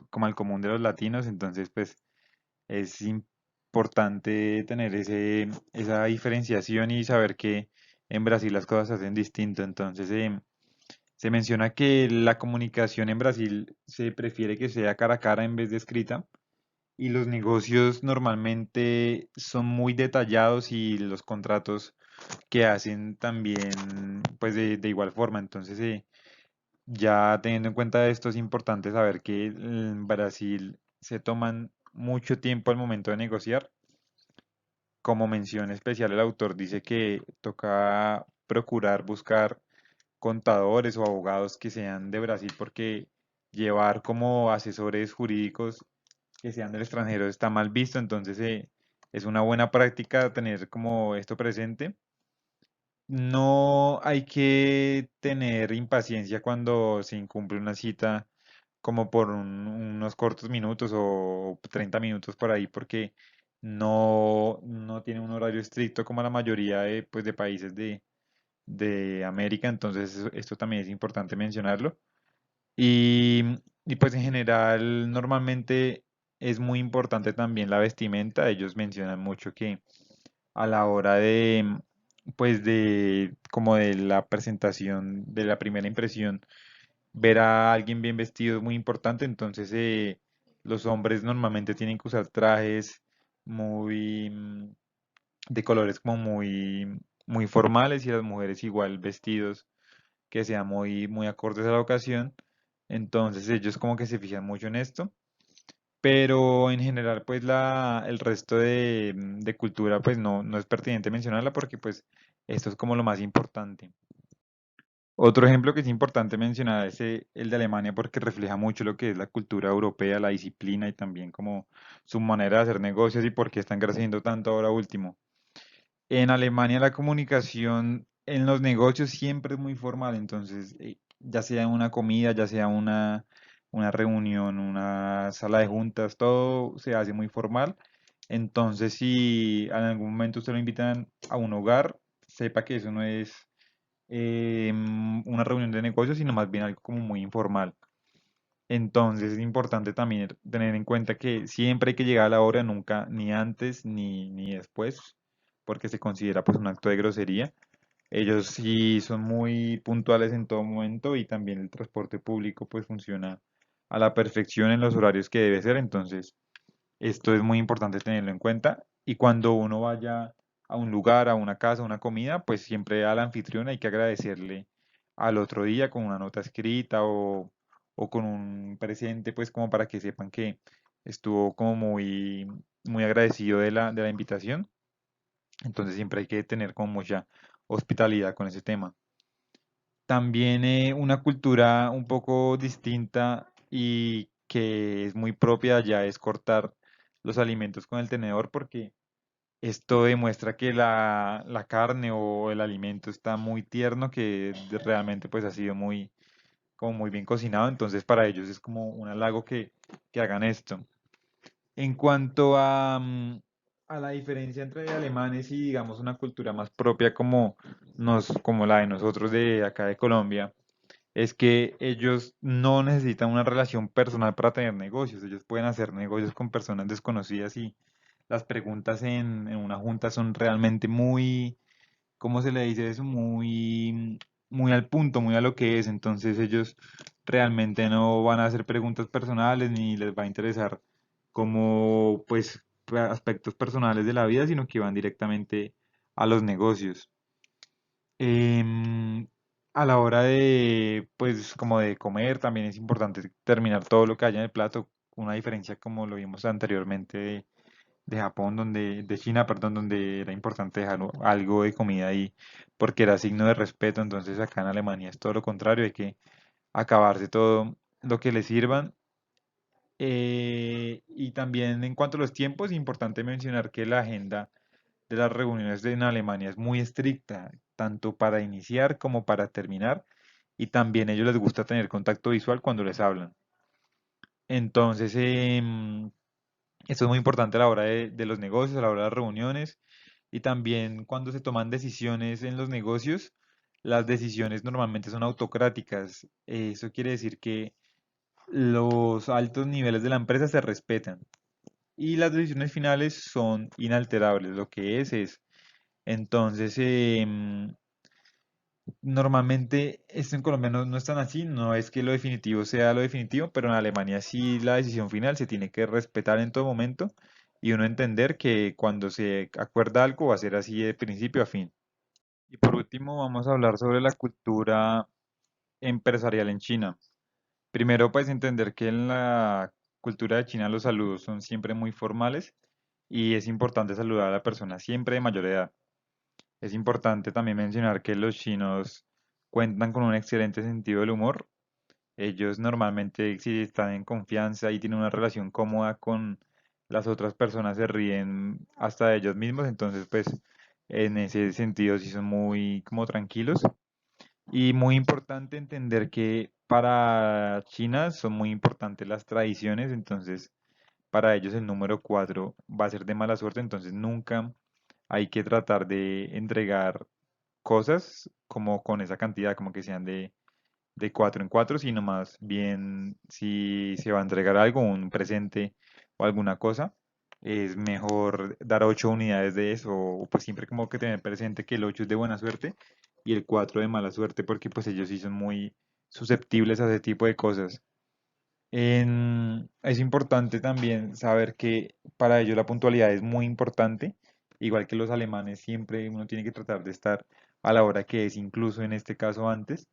como al común de los latinos, entonces pues es importante tener esa diferenciación y saber que en Brasil las cosas se hacen distinto. Entonces se menciona que la comunicación en Brasil se prefiere que sea cara a cara en vez de escrita y los negocios normalmente son muy detallados y los contratos que hacen también, pues de igual forma. Entonces, ya teniendo en cuenta esto, es importante saber que en Brasil se toman mucho tiempo al momento de negociar como mención especial el autor dice que toca procurar buscar contadores o abogados que sean de Brasil porque llevar como asesores jurídicos que sean del extranjero está mal visto, entonces es una buena práctica tener como esto presente. No hay que tener impaciencia cuando se incumple una cita como por unos cortos minutos o 30 minutos por ahí, porque no tiene un horario estricto como la mayoría de, pues, de países de América, entonces esto también es importante mencionarlo. Y, y pues en general, normalmente es muy importante también la vestimenta. Ellos mencionan mucho que a la hora de, pues de, como de la presentación, de la primera impresión, ver a alguien bien vestido es muy importante. Entonces, los hombres normalmente tienen que usar trajes muy, de colores como muy formales y las mujeres igual vestidos que sean muy acordes a la ocasión. Entonces ellos como que se fijan mucho en esto. Pero en general, pues el resto de cultura, pues no es pertinente mencionarla porque pues esto es como lo más importante. Otro ejemplo que es importante mencionar es el de Alemania porque refleja mucho lo que es la cultura europea, la disciplina y también como su manera de hacer negocios y por qué están creciendo tanto ahora último. En Alemania la comunicación en los negocios siempre es muy formal, entonces ya sea una comida, ya sea una reunión, una sala de juntas, todo se hace muy formal. Entonces si en algún momento usted lo invitan a un hogar, sepa que eso no es una reunión de negocios, sino más bien algo como muy informal. Entonces es importante también tener en cuenta que siempre hay que llegar a la hora, nunca ni antes ni después, porque se considera pues un acto de grosería. Ellos sí son muy puntuales en todo momento y también el transporte público pues funciona a la perfección en los horarios que debe ser, entonces esto es muy importante tenerlo en cuenta y cuando uno vaya a un lugar, a una casa, a una comida, pues siempre al anfitrión hay que agradecerle al otro día con una nota escrita o con un presente, pues como para que sepan que estuvo como muy agradecido de la invitación. Entonces siempre hay que tener como mucha hospitalidad con ese tema. También una cultura un poco distinta y que es muy propia allá es cortar los alimentos con el tenedor porque esto demuestra que la carne o el alimento está muy tierno, que realmente pues ha sido como muy bien cocinado, entonces para ellos es como un halago que hagan esto. En cuanto a la diferencia entre alemanes y digamos una cultura más propia como la de nosotros de acá de Colombia, es que ellos no necesitan una relación personal para tener negocios. Ellos pueden hacer negocios con personas desconocidas y las preguntas en una junta son realmente muy, ¿cómo se le dice eso? Muy al punto, muy a lo que es. Entonces ellos realmente no van a hacer preguntas personales ni les va a interesar como pues aspectos personales de la vida, sino que van directamente a los negocios. Em, a la hora de, pues, como de comer, también es importante terminar todo lo que haya en el plato. Una diferencia como lo vimos anteriormente de Japón, de China, perdón, donde era importante dejar algo de comida ahí porque era signo de respeto. Entonces acá en Alemania es todo lo contrario, hay que acabarse todo lo que le sirvan. Y también en cuanto a los tiempos, es importante mencionar que la agenda de las reuniones en Alemania es muy estricta, tanto para iniciar como para terminar, y también a ellos les gusta tener contacto visual cuando les hablan. Entonces, esto es muy importante a la hora de los negocios, a la hora de las reuniones, y también cuando se toman decisiones en los negocios, las decisiones normalmente son autocráticas. Eso quiere decir que los altos niveles de la empresa se respetan y las decisiones finales son inalterables. Lo que es. Entonces, normalmente esto en Colombia no es tan así, no es que lo definitivo sea lo definitivo, pero en Alemania sí la decisión final se tiene que respetar en todo momento y uno entender que cuando se acuerda algo va a ser así de principio a fin. Y por último vamos a hablar sobre la cultura empresarial en China. Primero, pues entender que en la cultura de China los saludos son siempre muy formales y es importante saludar a la persona siempre de mayor edad. Es importante también mencionar que los chinos cuentan con un excelente sentido del humor. Ellos normalmente si están en confianza y tienen una relación cómoda con las otras personas, se ríen hasta de ellos mismos, entonces pues en ese sentido sí son muy como tranquilos. Y muy importante entender que para China son muy importantes las tradiciones, entonces para ellos el número 4 va a ser de mala suerte, entonces nunca hay que tratar de entregar cosas como con esa cantidad, como que sean de 4 en 4, sino más bien si se va a entregar algo, un presente o alguna cosa, es mejor dar 8 unidades de eso, o pues siempre como que tener presente que el 8 es de buena suerte y el 4 de mala suerte, porque pues ellos sí son muy susceptibles a ese tipo de cosas. Es importante también saber que para ellos la puntualidad es muy importante, igual que los alemanes, siempre uno tiene que tratar de estar a la hora que es, incluso en este caso antes,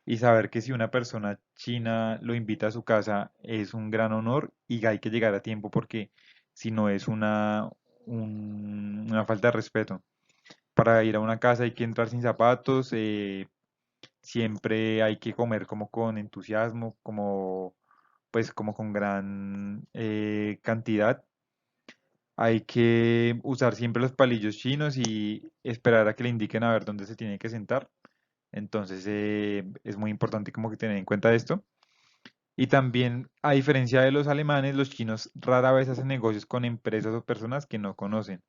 y saber que si una persona china lo invita a su casa es un gran honor y hay que llegar a tiempo porque si no es una falta de respeto. Para ir a una casa hay que entrar sin zapatos, siempre hay que comer como con entusiasmo, como pues como con gran cantidad. Hay que usar siempre los palillos chinos y esperar a que le indiquen a ver dónde se tiene que sentar. Entonces es muy importante como que tener en cuenta esto. Y también, a diferencia de los alemanes, los chinos rara vez hacen negocios con empresas o personas que no conocen.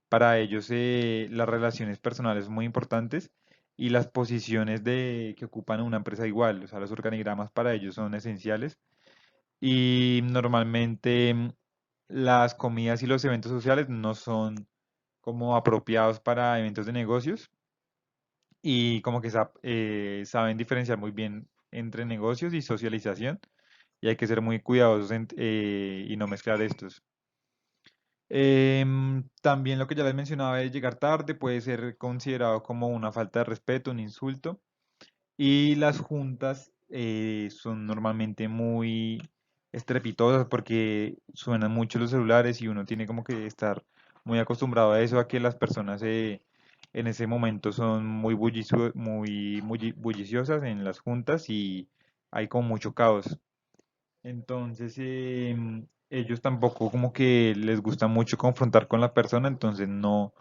Para ellos las relaciones personales son muy importantes y las posiciones que ocupan una empresa igual, o sea, los organigramas para ellos son esenciales. Y normalmente las comidas y los eventos sociales no son como apropiados para eventos de negocios y como que saben diferenciar muy bien entre negocios y socialización y hay que ser muy cuidadosos y no mezclar estos. También lo que ya les mencionaba de llegar tarde puede ser considerado como una falta de respeto, un insulto. Y las juntas son normalmente muy estrepitosas porque suenan mucho los celulares y uno tiene como que estar muy acostumbrado a eso, a que las personas en ese momento son muy bulliciosas en las juntas y hay como mucho caos. Entonces, ellos tampoco como que les gusta mucho confrontar con la persona, entonces uno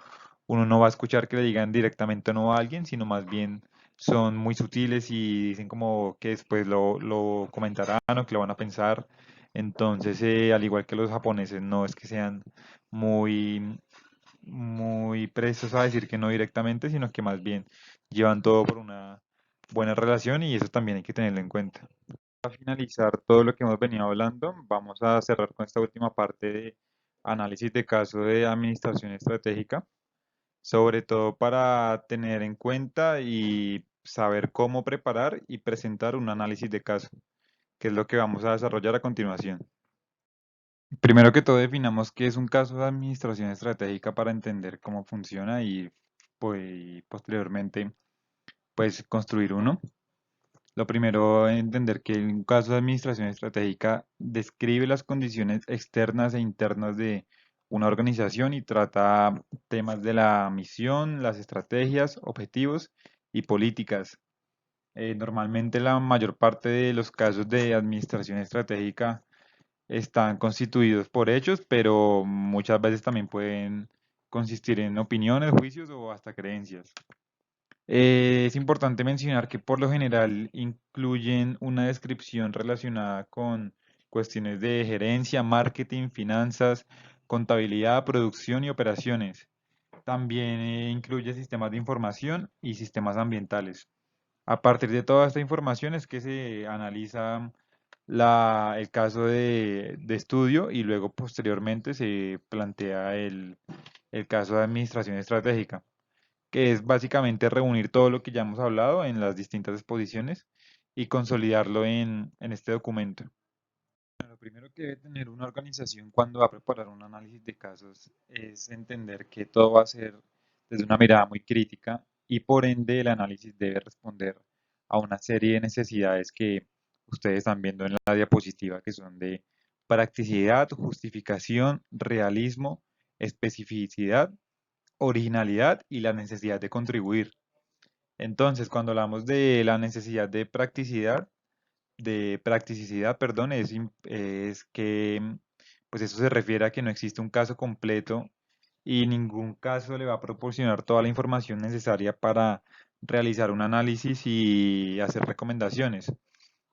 no va a escuchar que le digan directamente no a alguien, sino más bien son muy sutiles y dicen como que después lo comentarán o que lo van a pensar. Entonces, al igual que los japoneses, no es que sean muy, muy presos a decir que no directamente, sino que más bien llevan todo por una buena relación y eso también hay que tenerlo en cuenta. Para finalizar todo lo que hemos venido hablando, vamos a cerrar con esta última parte de análisis de caso de administración estratégica, sobre todo para tener en cuenta y saber cómo preparar y presentar un análisis de caso, que es lo que vamos a desarrollar a continuación. Primero que todo, definamos qué es un caso de administración estratégica para entender cómo funciona y pues, posteriormente pues construir uno. Lo primero, entender que un caso de administración estratégica describe las condiciones externas e internas de una organización y trata temas de la misión, las estrategias, objetivos y políticas. Normalmente la mayor parte de los casos de administración estratégica están constituidos por hechos, pero muchas veces también pueden consistir en opiniones, juicios o hasta creencias. Es importante mencionar que por lo general incluyen una descripción relacionada con cuestiones de gerencia, marketing, finanzas, contabilidad, producción y operaciones. También incluye sistemas de información y sistemas ambientales. A partir de toda esta información es que se analiza el caso de estudio y luego posteriormente se plantea el caso de administración estratégica, que es básicamente reunir todo lo que ya hemos hablado en las distintas exposiciones y consolidarlo en este documento. Lo primero que debe tener una organización cuando va a preparar un análisis de casos es entender que todo va a ser desde una mirada muy crítica y por ende el análisis debe responder a una serie de necesidades que ustedes están viendo en la diapositiva, que son de practicidad, justificación, realismo, especificidad, originalidad y la necesidad de contribuir. Entonces, cuando hablamos de la necesidad de practicidad, perdón, es que pues eso se refiere a que no existe un caso completo y ningún caso le va a proporcionar toda la información necesaria para realizar un análisis y hacer recomendaciones.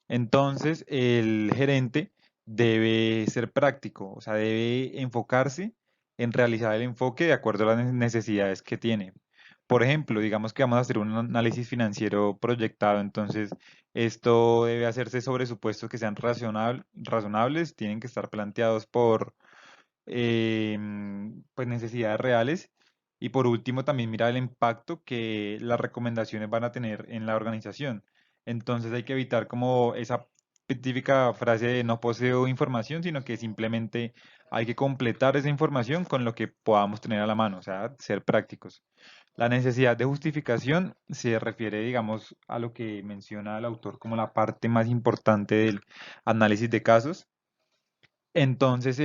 Entonces, el gerente debe ser práctico, o sea, debe enfocarse en realizar el enfoque de acuerdo a las necesidades que tiene. Por ejemplo, digamos que vamos a hacer un análisis financiero proyectado, entonces esto debe hacerse sobre supuestos que sean razonables, tienen que estar planteados por pues necesidades reales. Y por último, también mirar el impacto que las recomendaciones van a tener en la organización. Entonces hay que evitar como esa típica frase de no poseo información, sino que simplemente hay que completar esa información con lo que podamos tener a la mano, o sea, ser prácticos. La necesidad de justificación se refiere, digamos, a lo que menciona el autor como la parte más importante del análisis de casos. Entonces,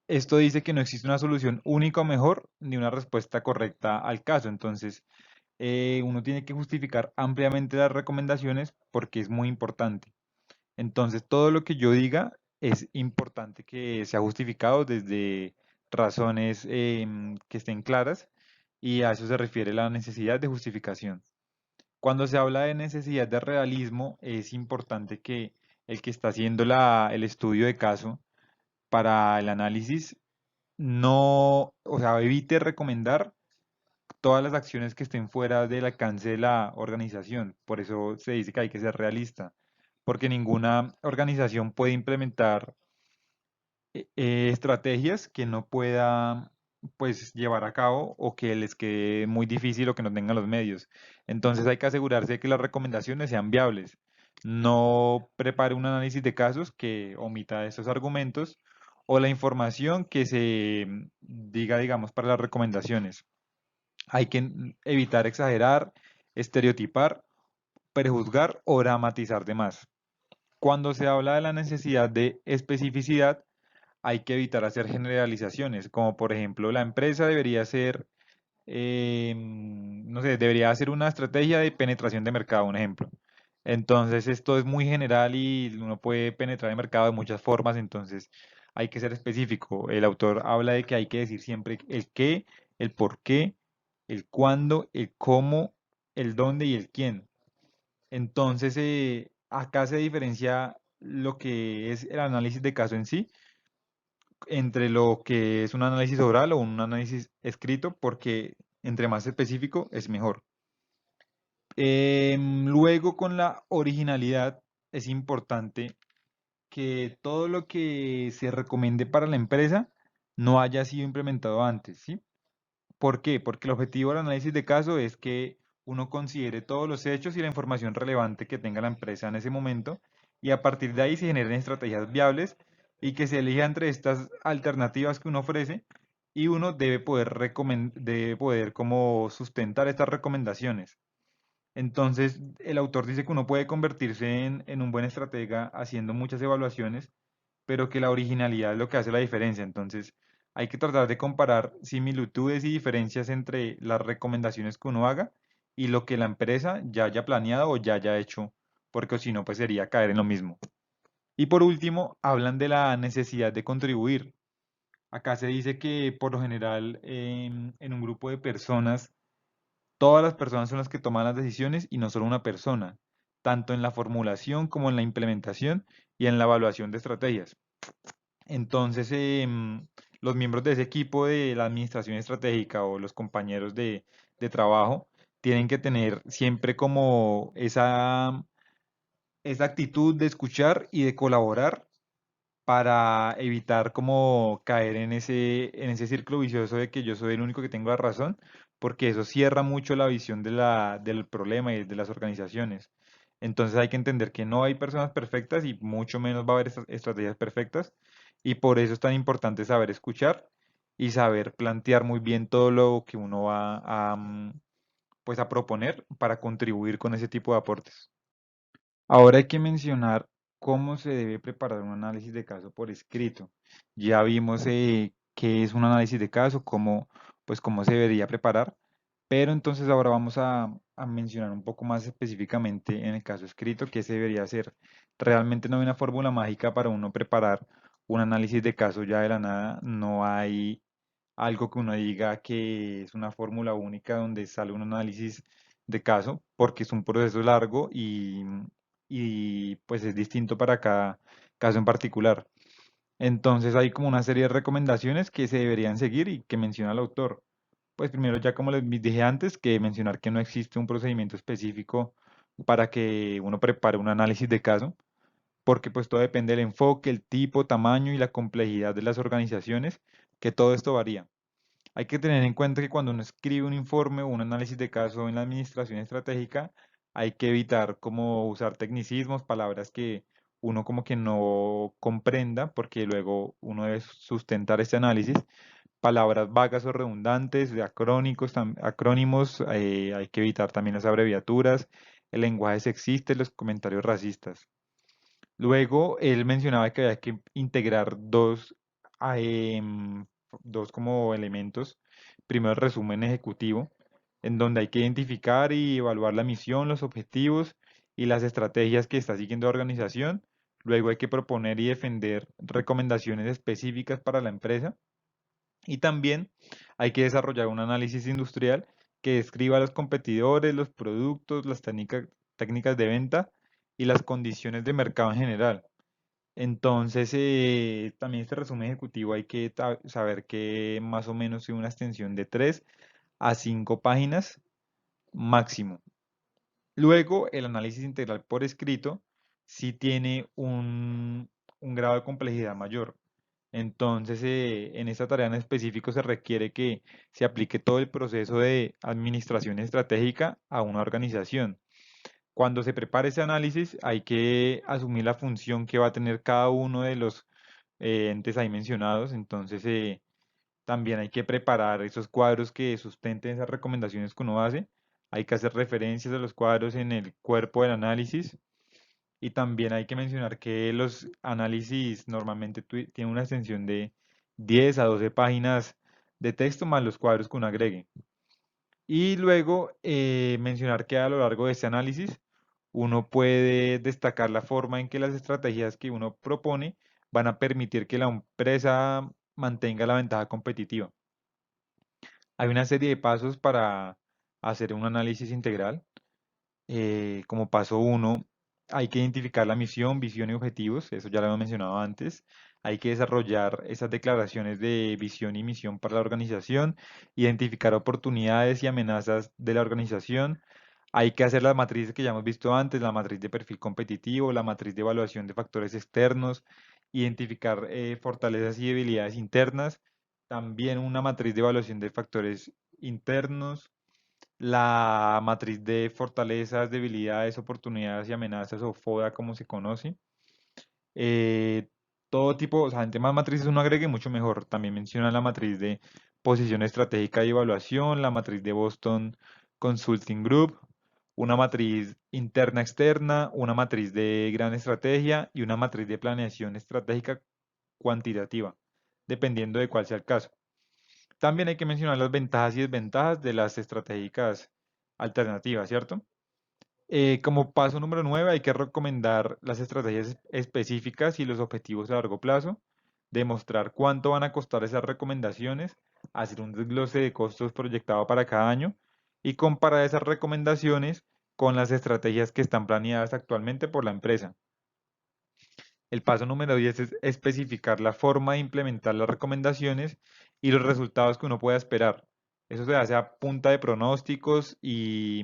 esto dice que no existe una solución única o mejor ni una respuesta correcta al caso. Entonces, uno tiene que justificar ampliamente las recomendaciones porque es muy importante. Entonces, todo lo que yo diga es importante que sea justificado desde razones que estén claras y a eso se refiere la necesidad de justificación. Cuando se habla de necesidad de realismo, es importante que el que está haciendo el estudio de caso para el análisis no, o sea, evite recomendar todas las acciones que estén fuera del alcance de la organización. Por eso se dice que hay que ser realista, porque ninguna organización puede implementar estrategias que no pueda pues llevar a cabo o que les quede muy difícil o que no tengan los medios. Entonces hay que asegurarse de que las recomendaciones sean viables. No prepare un análisis de casos que omita esos argumentos o la información que se diga, digamos, para las recomendaciones. Hay que evitar exagerar, estereotipar, prejuzgar o dramatizar de más. Cuando se habla de la necesidad de especificidad, hay que evitar hacer generalizaciones, como por ejemplo la empresa debería ser, no sé, debería hacer una estrategia de penetración de mercado, un ejemplo. Entonces esto es muy general y uno puede penetrar el mercado de muchas formas, entonces hay que ser específico. El autor habla de que hay que decir siempre el qué, el por qué, el cuándo, el cómo, el dónde y el quién. Entonces acá se diferencia lo que es el análisis de caso en sí entre lo que es un análisis oral o un análisis escrito, porque entre más específico es mejor. Luego, con la originalidad, es importante que todo lo que se recomiende para la empresa no haya sido implementado antes, ¿sí? ¿Por qué? Porque el objetivo del análisis de caso es que uno considere todos los hechos y la información relevante que tenga la empresa en ese momento y a partir de ahí se generen estrategias viables y que se elija entre estas alternativas que uno ofrece y uno debe poder como sustentar estas recomendaciones. Entonces, el autor dice que uno puede convertirse en un buen estratega haciendo muchas evaluaciones, pero que la originalidad es lo que hace la diferencia. Entonces, hay que tratar de comparar similitudes y diferencias entre las recomendaciones que uno haga y lo que la empresa ya haya planeado o ya haya hecho, porque si no, pues sería caer en lo mismo. Y por último, hablan de la necesidad de contribuir. Acá se dice que por lo general en un grupo de personas, todas las personas son las que toman las decisiones y no solo una persona, tanto en la formulación como en la implementación y en la evaluación de estrategias. Entonces, los miembros de ese equipo de la administración estratégica o los compañeros de trabajo tienen que tener siempre como esa actitud de escuchar y de colaborar para evitar como caer en ese círculo vicioso de que yo soy el único que tengo la razón, porque eso cierra mucho la visión del problema y de las organizaciones. Entonces hay que entender que no hay personas perfectas y mucho menos va a haber estrategias perfectas, y por eso es tan importante saber escuchar y saber plantear muy bien todo lo que uno va pues a proponer para contribuir con ese tipo de aportes. Ahora hay que mencionar cómo se debe preparar un análisis de caso por escrito. Ya vimos qué es un análisis de caso, cómo se debería preparar. Pero entonces ahora vamos a mencionar un poco más específicamente en el caso escrito qué se debería hacer. Realmente no hay una fórmula mágica para uno preparar un análisis de caso ya de la nada. No hay algo que uno diga que es una fórmula única donde sale un análisis de caso, porque es un proceso largo y pues es distinto para cada caso en particular. Entonces hay como una serie de recomendaciones que se deberían seguir y que menciona el autor. Pues primero, ya como les dije antes, que mencionar que no existe un procedimiento específico para que uno prepare un análisis de caso, porque pues todo depende del enfoque, el tipo, tamaño y la complejidad de las organizaciones, que todo esto varía. Hay que tener en cuenta que cuando uno escribe un informe o un análisis de caso en la administración estratégica, hay que evitar como usar tecnicismos, palabras que uno como que no comprenda, porque luego uno debe sustentar este análisis. Palabras vagas o redundantes, de acrónimos, hay que evitar también las abreviaturas, el lenguaje sexista y los comentarios racistas. Luego, él mencionaba que había que integrar ah, em, dos como elementos. Primero, el resumen ejecutivo, en donde hay que identificar y evaluar la misión, los objetivos y las estrategias que está siguiendo la organización. Luego hay que proponer y defender recomendaciones específicas para la empresa. Y también hay que desarrollar un análisis industrial que describa a los competidores, los productos, las técnicas de venta y las condiciones de mercado en general. Entonces, también este resumen ejecutivo hay que saber que más o menos tiene una extensión de 3 a 5 páginas máximo. Luego, el análisis integral por escrito sí tiene un grado de complejidad mayor. Entonces, en esta tarea en específico se requiere que se aplique todo el proceso de administración estratégica a una organización. Cuando se prepare ese análisis, hay que asumir la función que va a tener cada uno de los entes ahí mencionados. Entonces, también hay que preparar esos cuadros que sustenten esas recomendaciones que uno hace. Hay que hacer referencias a los cuadros en el cuerpo del análisis. Y también hay que mencionar que los análisis normalmente tienen una extensión de 10 a 12 páginas de texto más los cuadros que uno agregue. Y luego mencionar que a lo largo de este análisis uno puede destacar la forma en que las estrategias que uno propone van a permitir que la empresa mantenga la ventaja competitiva. Hay una serie de pasos para hacer un análisis integral. Como paso uno, hay que identificar la misión, visión y objetivos, eso ya lo hemos mencionado antes. Hay que desarrollar esas declaraciones de visión y misión para la organización, identificar oportunidades y amenazas de la organización. Hay que hacer las matrices que ya hemos visto antes, la matriz de perfil competitivo, la matriz de evaluación de factores externos, identificar fortalezas y debilidades internas, también una matriz de evaluación de factores internos, la matriz de fortalezas, debilidades, oportunidades y amenazas o FODA como se conoce. Eh, Todo tipo, o sea, entre más matrices uno agregue, mucho mejor. También menciona la matriz de posición estratégica y evaluación, la matriz de Boston Consulting Group, una matriz interna-externa, una matriz de gran estrategia y una matriz de planeación estratégica cuantitativa, dependiendo de cuál sea el caso. También hay que mencionar las ventajas y desventajas de las estratégicas alternativas, ¿cierto? Como paso número 9 hay que recomendar las estrategias específicas y los objetivos a largo plazo, demostrar cuánto van a costar esas recomendaciones, hacer un desglose de costos proyectado para cada año y comparar esas recomendaciones con las estrategias que están planeadas actualmente por la empresa. El paso número 10 es especificar la forma de implementar las recomendaciones y los resultados que uno pueda esperar. Eso se hace a punta de pronósticos y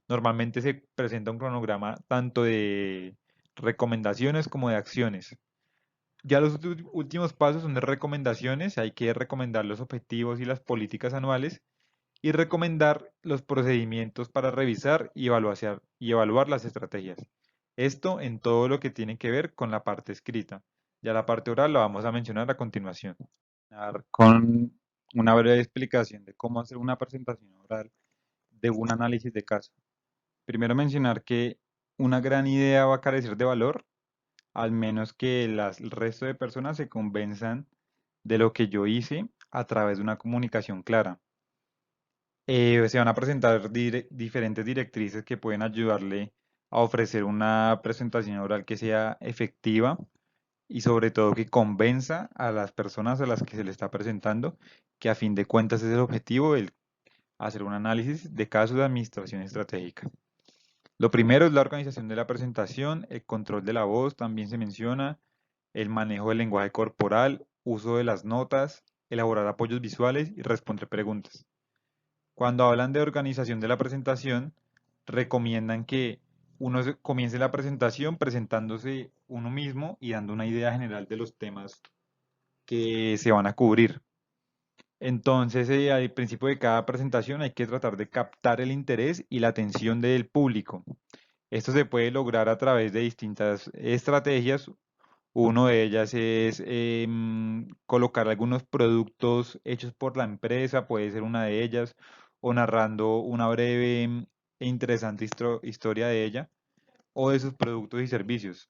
normalmente se presenta un cronograma tanto de recomendaciones como de acciones. Ya los últimos pasos son de recomendaciones, hay que recomendar los objetivos y las políticas anuales y recomendar los procedimientos para revisar y evaluar las estrategias. Esto en todo lo que tiene que ver con la parte escrita. Ya la parte oral la vamos a mencionar a continuación. Con una breve explicación de cómo hacer una presentación oral de un análisis de caso. Primero mencionar que una gran idea va a carecer de valor al menos que el resto de personas se convenzan de lo que yo hice a través de una comunicación clara. Se van a presentar diferentes directrices que pueden ayudarle a ofrecer una presentación oral que sea efectiva y sobre todo que convenza a las personas a las que se le está presentando, que a fin de cuentas es el objetivo, el hacer un análisis de casos de administración estratégica. Lo primero es la organización de la presentación, el control de la voz también se menciona, el manejo del lenguaje corporal, uso de las notas, elaborar apoyos visuales y responder preguntas. Cuando hablan de organización de la presentación, recomiendan que uno comience la presentación presentándose uno mismo y dando una idea general de los temas que se van a cubrir. Entonces, al principio de cada presentación hay que tratar de captar el interés y la atención del público. Esto se puede lograr a través de distintas estrategias. Uno de ellas es colocar algunos productos hechos por la empresa, puede ser una de ellas, o narrando una breve e interesante historia de ella o de sus productos y servicios.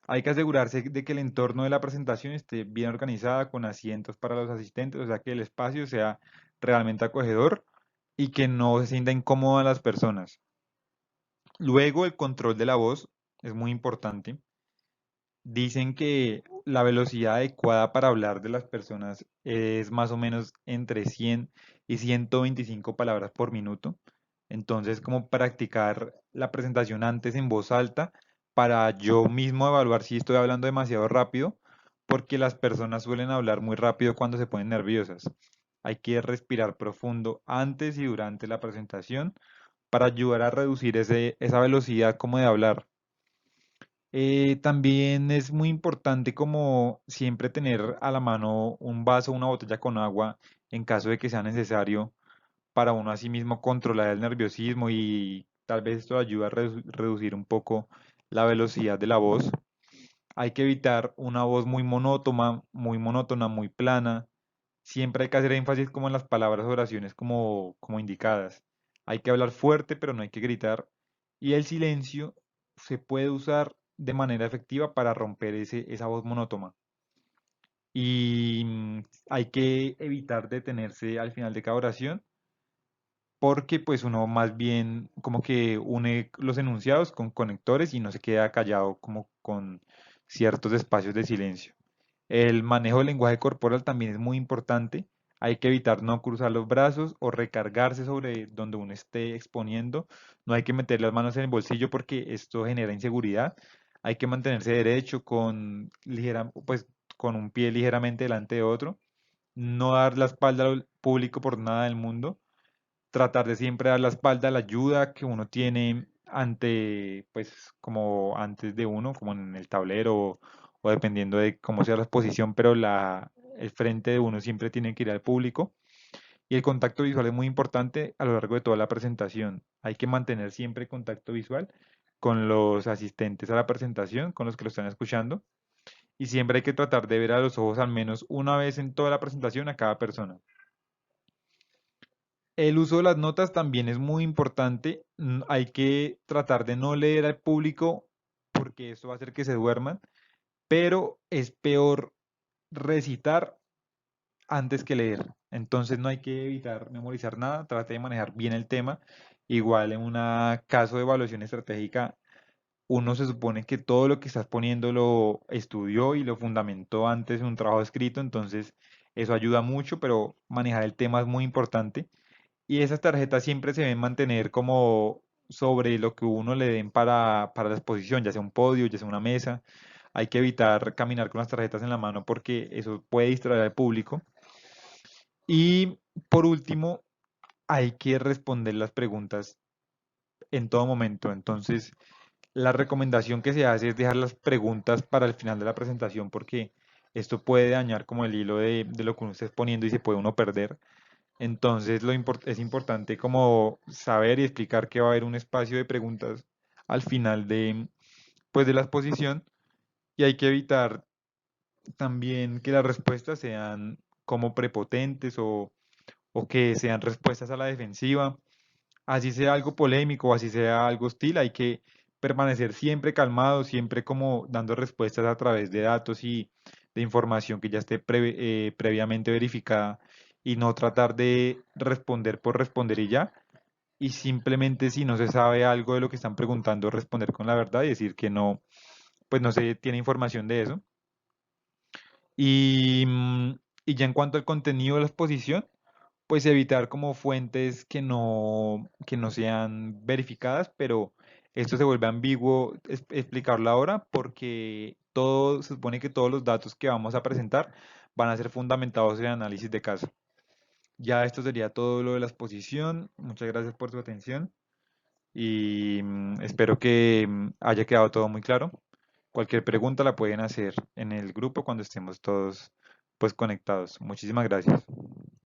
Hay que asegurarse de que el entorno de la presentación esté bien organizada con asientos para los asistentes, o sea que el espacio sea realmente acogedor y que no se sienta incómodo a las personas. Luego, el control de la voz es muy importante. Dicen que la velocidad adecuada para hablar de las personas es más o menos entre 100 y 125 palabras por minuto. Entonces, como practicar la presentación antes en voz alta para yo mismo evaluar si estoy hablando demasiado rápido, porque las personas suelen hablar muy rápido cuando se ponen nerviosas. Hay que respirar profundo antes y durante la presentación para ayudar a reducir esa velocidad como de hablar. También es muy importante como siempre tener a la mano un vaso o una botella con agua en caso de que sea necesario para uno así mismo controlar el nerviosismo y tal vez esto ayuda a reducir un poco la velocidad de la voz. Hay que evitar una voz muy monótona, muy plana. Siempre hay que hacer énfasis como en las palabras o oraciones como indicadas. Hay que hablar fuerte, pero no hay que gritar. Y el silencio se puede usar de manera efectiva para romper esa voz monótona. Y hay que evitar detenerse al final de cada oración, porque pues uno más bien como que une los enunciados con conectores y no se queda callado como con ciertos espacios de silencio. El manejo del lenguaje corporal también es muy importante. Hay que evitar no cruzar los brazos o recargarse sobre donde uno esté exponiendo. No hay que meter las manos en el bolsillo porque esto genera inseguridad. Hay que mantenerse derecho pues, con un pie ligeramente delante de otro. No dar la espalda al público por nada del mundo. Tratar de siempre dar la espalda a la ayuda que uno tiene pues, como antes de uno, como en el tablero o dependiendo de cómo sea la exposición, pero el frente de uno siempre tiene que ir al público. Y el contacto visual es muy importante a lo largo de toda la presentación. Hay que mantener siempre contacto visual con los asistentes a la presentación, con los que lo están escuchando. Y siempre hay que tratar de ver a los ojos al menos una vez en toda la presentación a cada persona. El uso de las notas también es muy importante. Hay que tratar de no leer al público porque eso va a hacer que se duerman, pero es peor recitar antes que leer. Entonces no hay que evitar memorizar nada, trate de manejar bien el tema. Igual en un caso de evaluación estratégica, uno se supone que todo lo que estás poniendo lo estudió y lo fundamentó antes en un trabajo escrito, entonces eso ayuda mucho, pero manejar el tema es muy importante. Y esas tarjetas siempre se deben mantener como sobre lo que uno le den para la exposición, ya sea un podio, ya sea una mesa. Hay que evitar caminar con las tarjetas en la mano porque eso puede distraer al público. Y por último, hay que responder las preguntas en todo momento. Entonces, la recomendación que se hace es dejar las preguntas para el final de la presentación porque esto puede dañar como el hilo de lo que uno está exponiendo y se puede uno perder. Entonces es importante como saber y explicar que va a haber un espacio de preguntas al final pues, de la exposición y hay que evitar también que las respuestas sean como prepotentes o que sean respuestas a la defensiva. Así sea algo polémico o así sea algo hostil, hay que permanecer siempre calmado, siempre como dando respuestas a través de datos y de información que ya esté previamente verificada y no tratar de responder por responder y ya. Y simplemente si no se sabe algo de lo que están preguntando, responder con la verdad y decir que no, pues no se tiene información de eso. Y, y ya en cuanto al contenido de la exposición, pues evitar como fuentes que no sean verificadas, pero esto se vuelve ambiguo explicarlo ahora porque todo, se supone que todos los datos que vamos a presentar van a ser fundamentados en análisis de caso. Ya esto sería todo lo de la exposición. Muchas gracias por su atención y espero que haya quedado todo muy claro. Cualquier pregunta la pueden hacer en el grupo cuando estemos todos pues conectados. Muchísimas gracias.